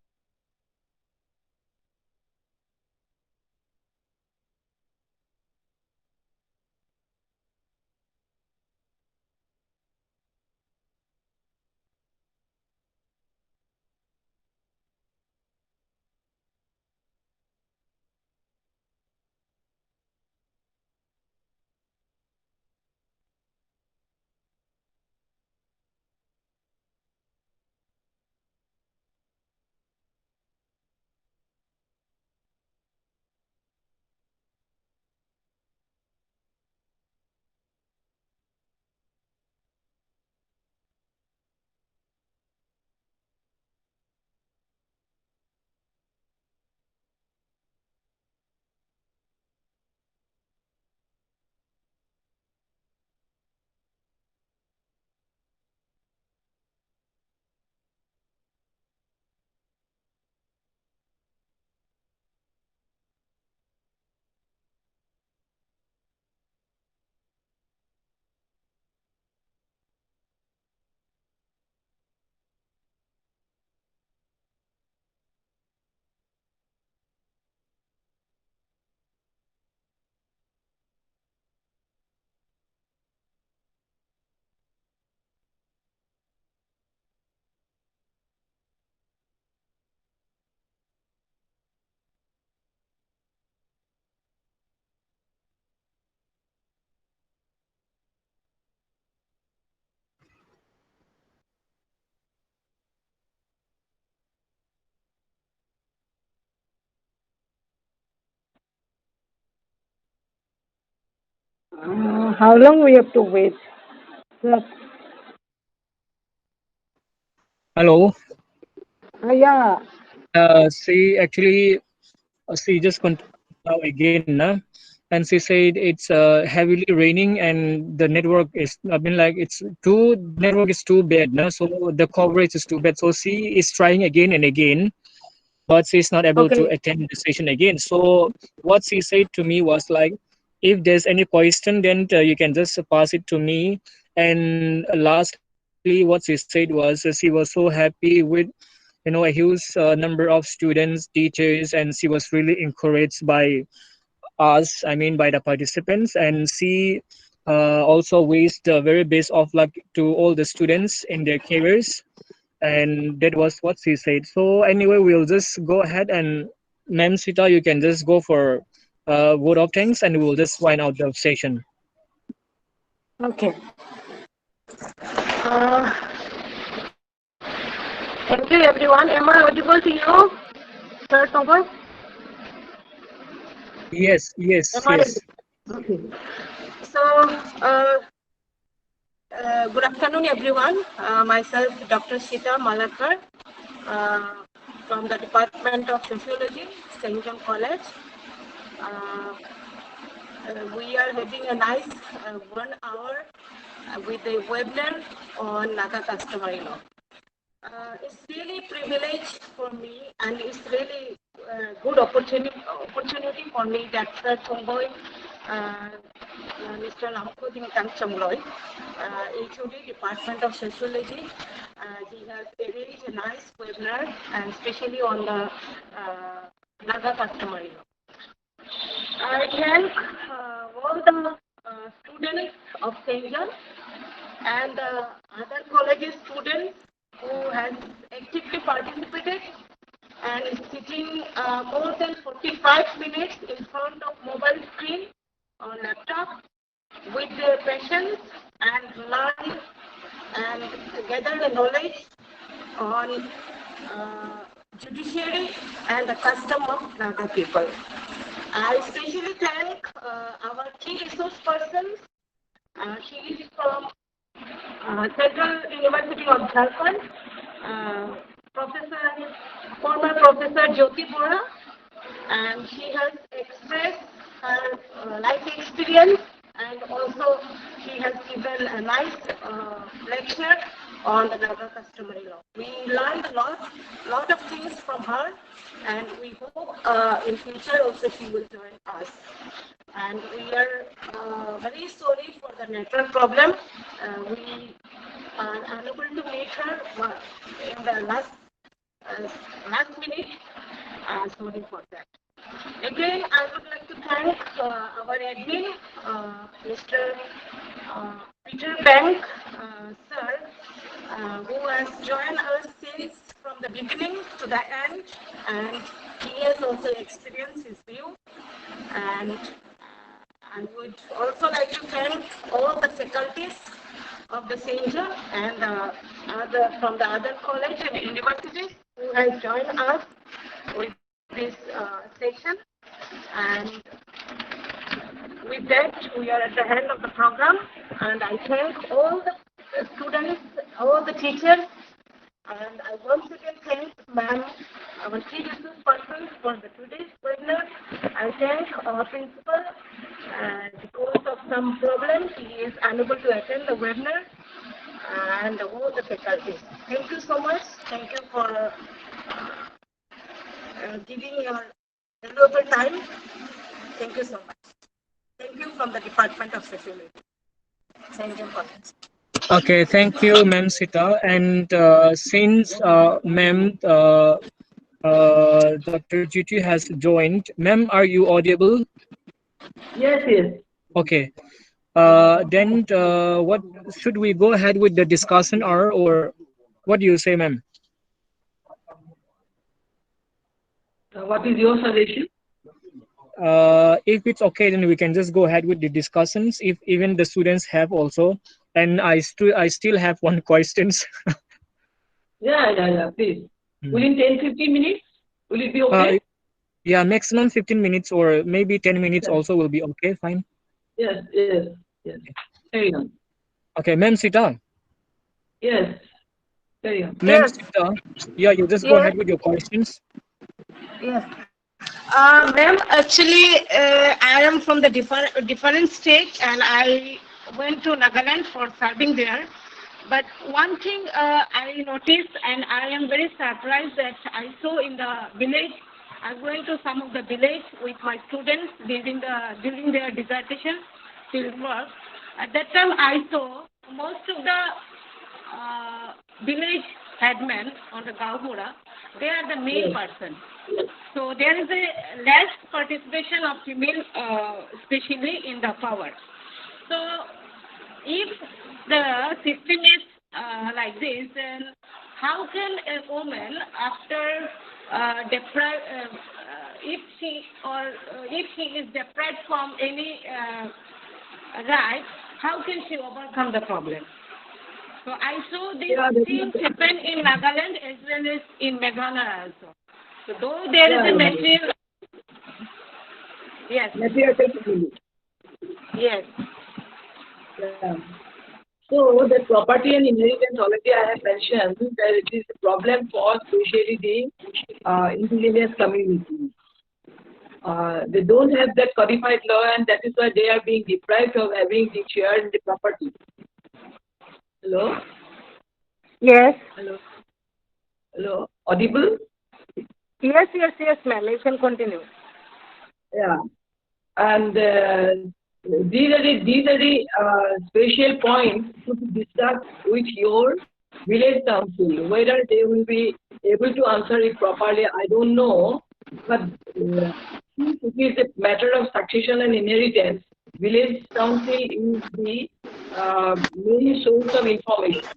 Speaker 4: How long we have to wait? Sir?
Speaker 1: Hello.
Speaker 4: Yeah.
Speaker 1: She actually she just continued now again, and she said it's heavily raining and the network is. I mean, like it's too. The network is too bad, so the coverage is too bad. So she is trying again and again, but she's not able to
Speaker 4: Okay.
Speaker 1: attend the session again. So what she said to me was like, if there's any question, then you can just pass it to me. And lastly, what she said was she was so happy with a huge number of students, teachers, and she was really encouraged by us. I mean, by the participants, and she also wished the very best of luck to all the students in their careers, and that was what she said. So anyway, we'll just go ahead and Ma'am Sita, you can just go for vote of thanks, and we'll just wind out the session.
Speaker 4: Okay. Uh, Thank you, everyone. Am I audible to you, Sir Tongboy?
Speaker 1: Yes,
Speaker 4: Am
Speaker 1: yes,
Speaker 4: I?
Speaker 1: yes.
Speaker 4: Okay. So, uh, good afternoon, everyone. Myself, Dr. Sita Malakar, uh, from the Department of Sociology, St. John College. Uh, we are having a nice 1 hour with a webinar on Naga Customary Law. It's really privilege for me, and it's really good opportunity for me that Sir Chongboy, Mr. Namkoding Kang Chongloi, HOD Department of Sociology, he has arranged a nice webinar, and especially on the Naga Customary Law. I thank all the students of St. John and other colleges students who has actively participated and is sitting more than 45 minutes in front of mobile screen or laptop with their passions and learn and gather the knowledge on judiciary and the custom of Naga people. I especially thank our key resource persons. She is from Central University of Jharkhand, former Professor Jeuti Barooah, and she has expressed her life experience, and also she has given a nice lecture on the Naga customary law. We learned a lot of things from her, and we hope in future also she will join us. And we are very sorry for the network problem. We are unable to meet her in the last last minute. Sorry for that. Again, I would like to thank our admin, Mr. Peter Bank, sir, who has joined us since from the beginning to the end, and he has also experienced his view. And I would also like to thank all the faculties of the Center and from the other college and universities who have joined us with this session. And with that, we are at the end of the program, and I thank all the students, all the teachers, and I once again thank Ma'am, our chief resource person for the today's webinar. I thank our principal, and because of some problems, he is unable to attend the webinar, and all the faculty. Thank you so much. Thank you for giving your valuable time. Thank you so much. Thank you from the Department of Sociology. Thank you, College.
Speaker 1: Okay, thank you, Ma'am Sita. And since Ma'am Dr. Jeuti has joined, Ma'am, are you audible?
Speaker 2: Yes, yes.
Speaker 1: Okay. Then what should we go ahead with the discussion or what do you say, ma'am?
Speaker 2: What is your suggestion?
Speaker 1: If it's okay, then we can just go ahead with the discussions. If even the students have also, and I still have one questions.
Speaker 2: Yeah, please. Within 10-15 minutes, will it be okay?
Speaker 1: Yeah, maximum 15 minutes or maybe 10 minutes also will be okay. Fine.
Speaker 2: Yes. Carry on.
Speaker 1: Okay, Ma'am Sita.
Speaker 2: Yes. Carry on.
Speaker 1: Ma'am Sita, yeah, you just go ahead with your questions.
Speaker 4: Yes. Ma'am, actually, I am from the different state, and I went to Nagaland for serving there. But one thing I noticed, and I am very surprised that I saw in the village. I went to some of the village with my students during their dissertation field work. At that time, I saw most of the village headmen on the Gauhati, they are the male person. So there is a less participation of female, especially in the power. So if the system is like this, then how can a woman, after if she is deprived from any right, how can she overcome the problem? So I saw these things happen in Nagaland as well as in Meghalaya also. So though there is a material, yes. Yes.
Speaker 2: Yeah. So the property and inheritance already I have mentioned that it is a problem for especially the indigenous communities. They don't have that codified law, and that is why they are being deprived of having the share in the property. Hello?
Speaker 4: Yes.
Speaker 2: Hello? Audible?
Speaker 4: Yes, ma'am. You can continue.
Speaker 2: Yeah. And these are the special points to be discussed with your village council. Whether they will be able to answer it properly, I don't know. But it is a matter of succession and inheritance. Village council is the main source of information.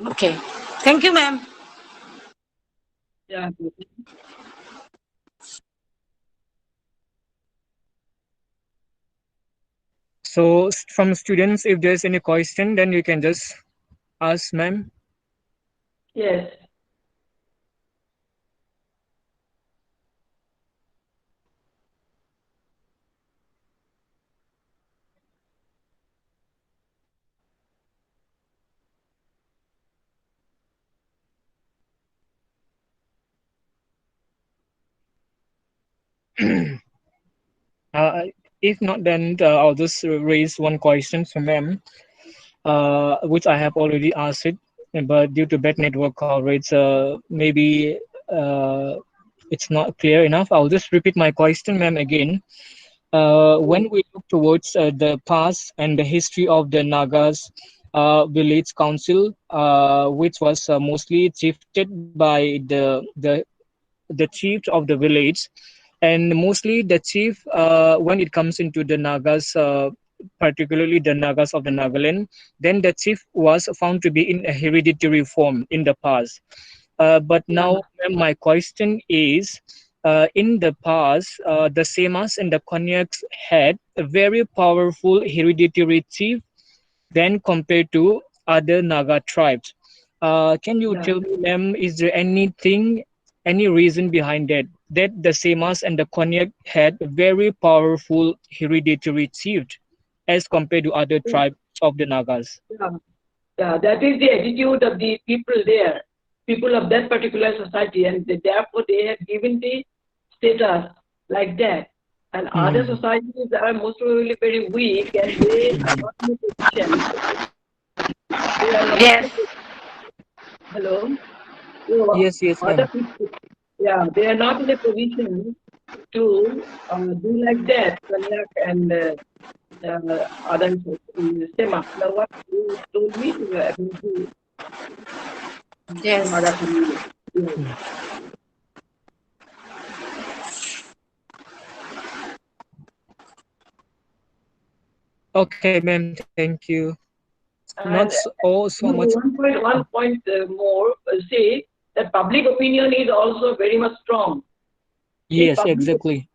Speaker 4: Okay. Thank you, ma'am.
Speaker 2: Yeah.
Speaker 1: So from students, if there's any question, then you can just ask, ma'am.
Speaker 2: Yes.
Speaker 1: If not, then I'll just raise one question for ma'am, which I have already asked it, but due to bad network coverage, maybe it's not clear enough. I'll just repeat my question, ma'am, again. When we look towards the past and the history of the Nagas village council, which was mostly chiefed by the chief of the village, and mostly the chief when it comes into the Nagas, particularly the Nagas of the Nagaland, then the chief was found to be in a hereditary form in the past. But
Speaker 2: Yeah.
Speaker 1: now my question is, in the past, the Semas and the Cognacs had a very powerful hereditary chief than compared to other Naga tribes. Can you
Speaker 2: Yeah.
Speaker 1: tell me, ma'am, is there anything, any reason behind that? That the Semas and the Konyak had very powerful hereditary chief as compared to other tribes of the Nagas.
Speaker 2: Yeah. Yeah, that is the attitude of the people there, people of that particular society, and therefore they have given the status like that. And other societies are most probably very weak, and they are not in a position. They are not.
Speaker 4: Yes.
Speaker 2: Hello. So
Speaker 1: Yes, yes,
Speaker 2: other
Speaker 1: ma'am.
Speaker 2: people, yeah, they are not in a position to do like that, Cognac and others in STEMA. Now, what you told me about the
Speaker 4: Yes.
Speaker 2: Naga community. Yes.
Speaker 1: Okay, ma'am, thank you. Not
Speaker 2: And
Speaker 1: so much.
Speaker 2: one point more, say that public opinion is also very much strong. If
Speaker 1: Yes, exactly.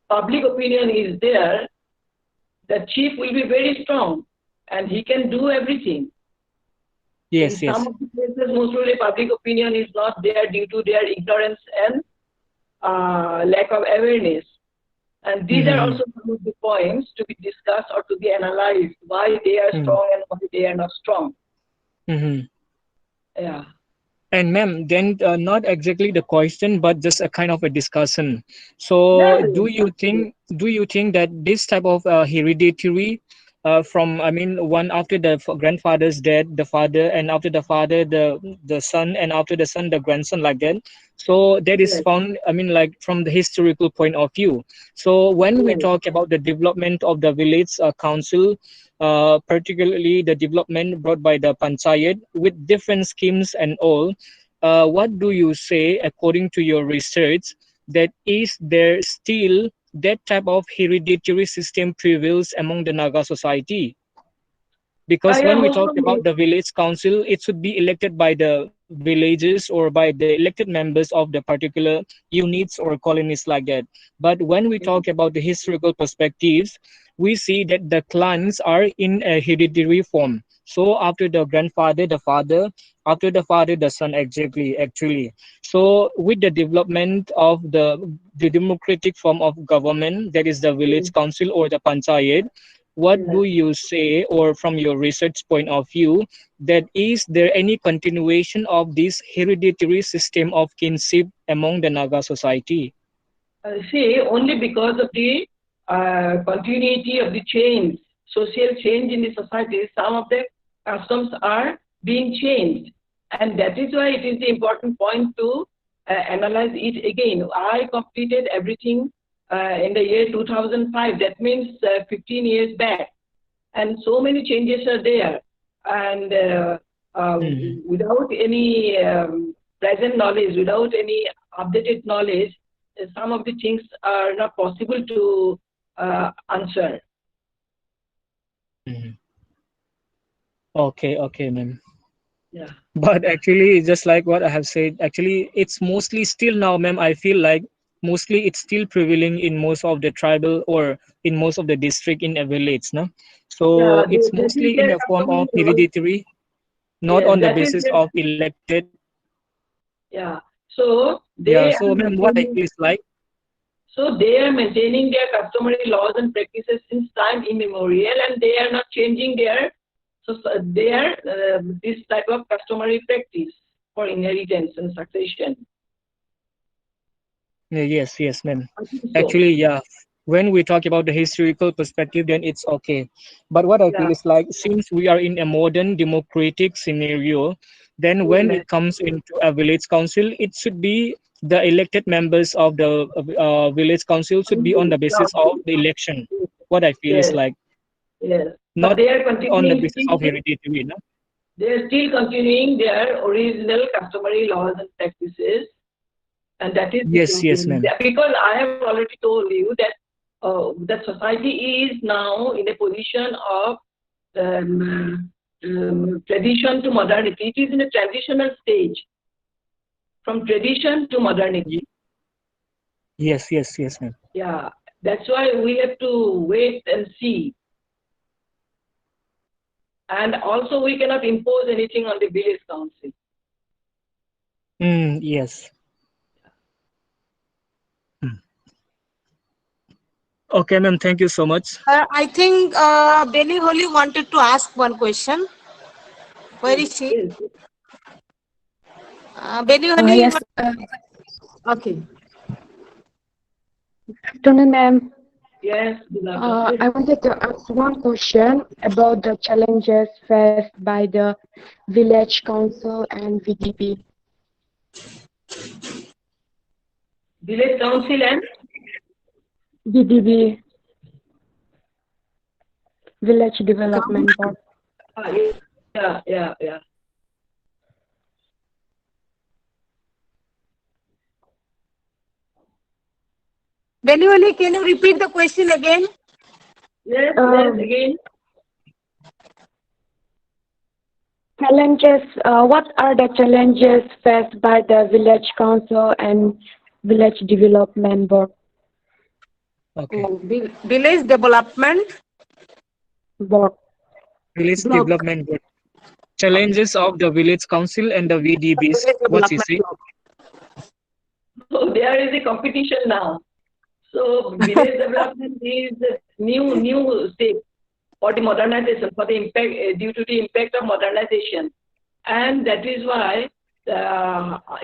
Speaker 2: public opinion is there, the chief will be very strong and he can do everything. In
Speaker 1: Yes,
Speaker 2: some
Speaker 1: yes.
Speaker 2: of the places, most probably public opinion is not there due to their ignorance and lack of awareness. And these are also some of the points to be discussed or to be analyzed, why they are strong and why they are not strong. Yeah.
Speaker 1: And ma'am, then not exactly the question, but just a kind of a discussion. So,
Speaker 2: Yeah.
Speaker 1: do you think that this type of hereditary, from I mean, one after the grandfather's death, the father, and after the father, the son, and after the son, the grandson, like that. So that is
Speaker 2: Yes.
Speaker 1: found. I mean, like from the historical point of view. So when we
Speaker 2: Yes.
Speaker 1: talk about the development of the village council, particularly the development brought by the panchayat with different schemes and all. What do you say, according to your research, that is there still that type of hereditary system prevails among the Naga society? Because
Speaker 2: Yeah,
Speaker 1: when we
Speaker 2: most
Speaker 1: talk
Speaker 2: probably.
Speaker 1: about the village council, it should be elected by the villages or by the elected members of the particular units or colonies like that. But when we talk about the historical perspectives, we see that the clans are in a hereditary form. So after the grandfather, the father, after the father, the son, exactly, actually. So with the development of the democratic form of government, that is the village council or the panchayat, what
Speaker 2: Yes.
Speaker 1: do you say, or from your research point of view, that is there any continuation of this hereditary system of kinship among the Naga society?
Speaker 2: See, only because of the continuity of the change, social change in the society, some of the customs are being changed. And that is why it is the important point to analyze it again. I completed everything in the year 2005. That means 15 years back. And so many changes are there. And without any present knowledge, without any updated knowledge, some of the things are not possible to answer.
Speaker 1: Okay, ma'am.
Speaker 2: Yeah.
Speaker 1: But actually, just like what I have said, actually, it's mostly still now, ma'am. I feel like mostly it's still prevailing in most of the tribal or in most of the district in a village, no?
Speaker 2: Yeah,
Speaker 1: So it's
Speaker 2: that is
Speaker 1: mostly in
Speaker 2: their
Speaker 1: a form of
Speaker 2: customary law.
Speaker 1: hereditary, not
Speaker 2: Yes,
Speaker 1: on the
Speaker 2: that is
Speaker 1: basis
Speaker 2: their,
Speaker 1: of elected.
Speaker 2: yeah. So
Speaker 1: Yeah.
Speaker 2: they are
Speaker 1: So, ma'am, what I
Speaker 2: maintaining,
Speaker 1: feel is like,
Speaker 2: so they are maintaining their customary laws and practices since time immemorial, and they are not changing their, so their this type of customary practice for inheritance and succession.
Speaker 1: yes, ma'am.
Speaker 2: I think so.
Speaker 1: Actually, yeah. When we talk about the historical perspective, then it's okay. But what I feel
Speaker 2: Yeah.
Speaker 1: is like, since we are in a modern democratic scenario, then when
Speaker 2: Yes.
Speaker 1: it comes into a village council, it should be the elected members of the village council should be on the basis of the election. What I feel is
Speaker 2: Yes.
Speaker 1: like,
Speaker 2: Yes. But
Speaker 1: not
Speaker 2: they are
Speaker 1: on the
Speaker 2: continuing
Speaker 1: basis
Speaker 2: still
Speaker 1: of
Speaker 2: with,
Speaker 1: hereditary. No?
Speaker 2: They are still continuing their original customary laws and practices, and that is
Speaker 1: Yes, yes, ma'am.
Speaker 2: because I have already told you that that society is now in a position of tradition to modernity. It is in a transitional stage from tradition to modernity.
Speaker 1: Yes, yes, yes, ma'am.
Speaker 2: Yeah, that's why we have to wait and see. And also, we cannot impose anything on the village council.
Speaker 1: Yes. Okay, ma'am. Thank you so much.
Speaker 4: I think Benny Holly wanted to ask one question. Where is she?
Speaker 2: Yes.
Speaker 4: Benny Holly,
Speaker 5: Yes,
Speaker 4: okay.
Speaker 5: afternoon, ma'am.
Speaker 2: Yes,
Speaker 5: I wanted to ask one question about the challenges faced by the village council and VDP.
Speaker 2: village council and
Speaker 5: VDB, Village Development Board.
Speaker 2: yeah.
Speaker 4: Benny Holly, can you repeat the question again?
Speaker 2: Yes, again.
Speaker 5: Challenges. What are the challenges faced by the village council and village development board?
Speaker 1: Okay.
Speaker 4: Village development.
Speaker 5: Board.
Speaker 1: Village
Speaker 4: Block.
Speaker 1: development board. Challenges of the village council and the VDBs.
Speaker 4: Village
Speaker 1: What you
Speaker 4: development
Speaker 1: see?
Speaker 4: block.
Speaker 2: So there is a competition now. So village development is a new step for the modernization, for the impact due to the impact of modernization, and that is why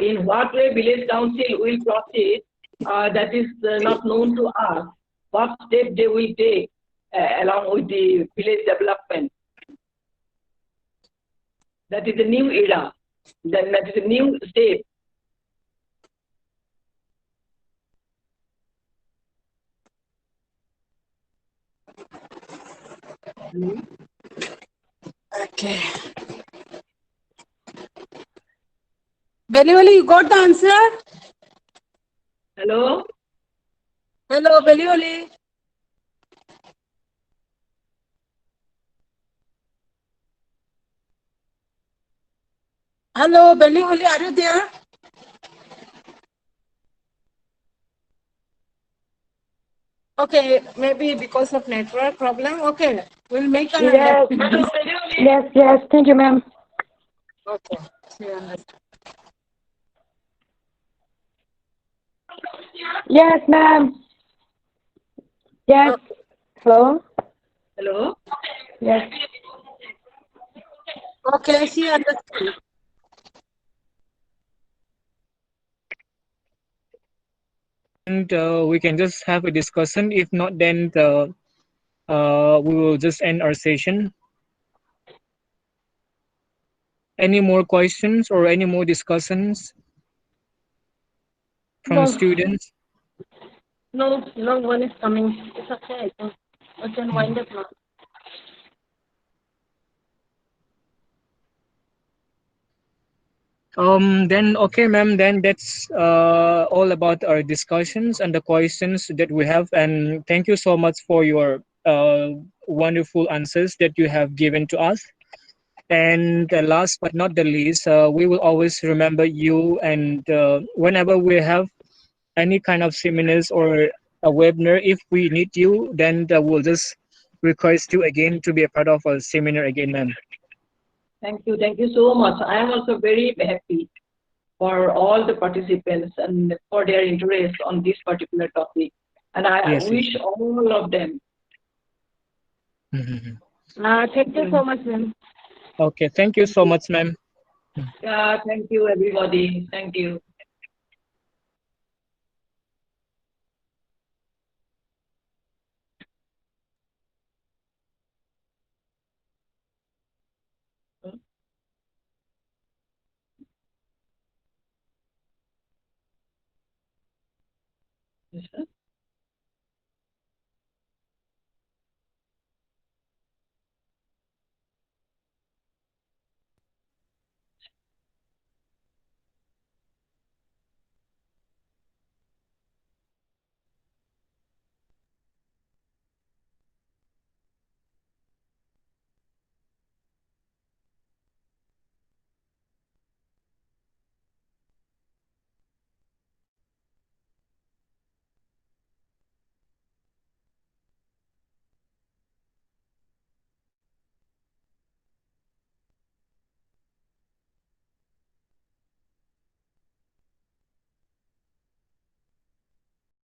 Speaker 2: in what way village council will proceed, that is not known to us. What step they will take along with the village development. That is a new era. That is a new step.
Speaker 4: Okay. Benny Holly, you got the answer?
Speaker 2: Hello?
Speaker 4: Hello, Benny Holly. Hello, Benny Holly, are you there? Okay, maybe because of network problem. Okay, we'll make an
Speaker 5: Yes. Yes. Thank you, ma'am.
Speaker 4: Okay. See, understand.
Speaker 5: Yes, ma'am. Yes. Hello.
Speaker 2: Hello?
Speaker 5: Yes.
Speaker 4: Okay, she understand.
Speaker 1: And we can just have a discussion. If not, then we will just end our session. Any more questions or any more discussions from
Speaker 4: No.
Speaker 1: students?
Speaker 4: No one is coming. It's okay, I think. We can wind up now.
Speaker 1: Then okay, ma'am. Then that's all about our discussions and the questions that we have. And thank you so much for your wonderful answers that you have given to us. And last but not the least, we will always remember you. And whenever we have any kind of seminars or a webinar, if we need you, then we'll just request you again to be a part of a seminar again, ma'am.
Speaker 2: Thank you so much. I am also very happy for all the participants and for their interest on this particular topic. And I
Speaker 1: Yes,
Speaker 2: wish all of them.
Speaker 1: Mhm.
Speaker 4: Thank you so much, ma'am.
Speaker 1: Okay, thank you so much, ma'am.
Speaker 2: Yeah, thank you, everybody. Thank you. Yes, sir.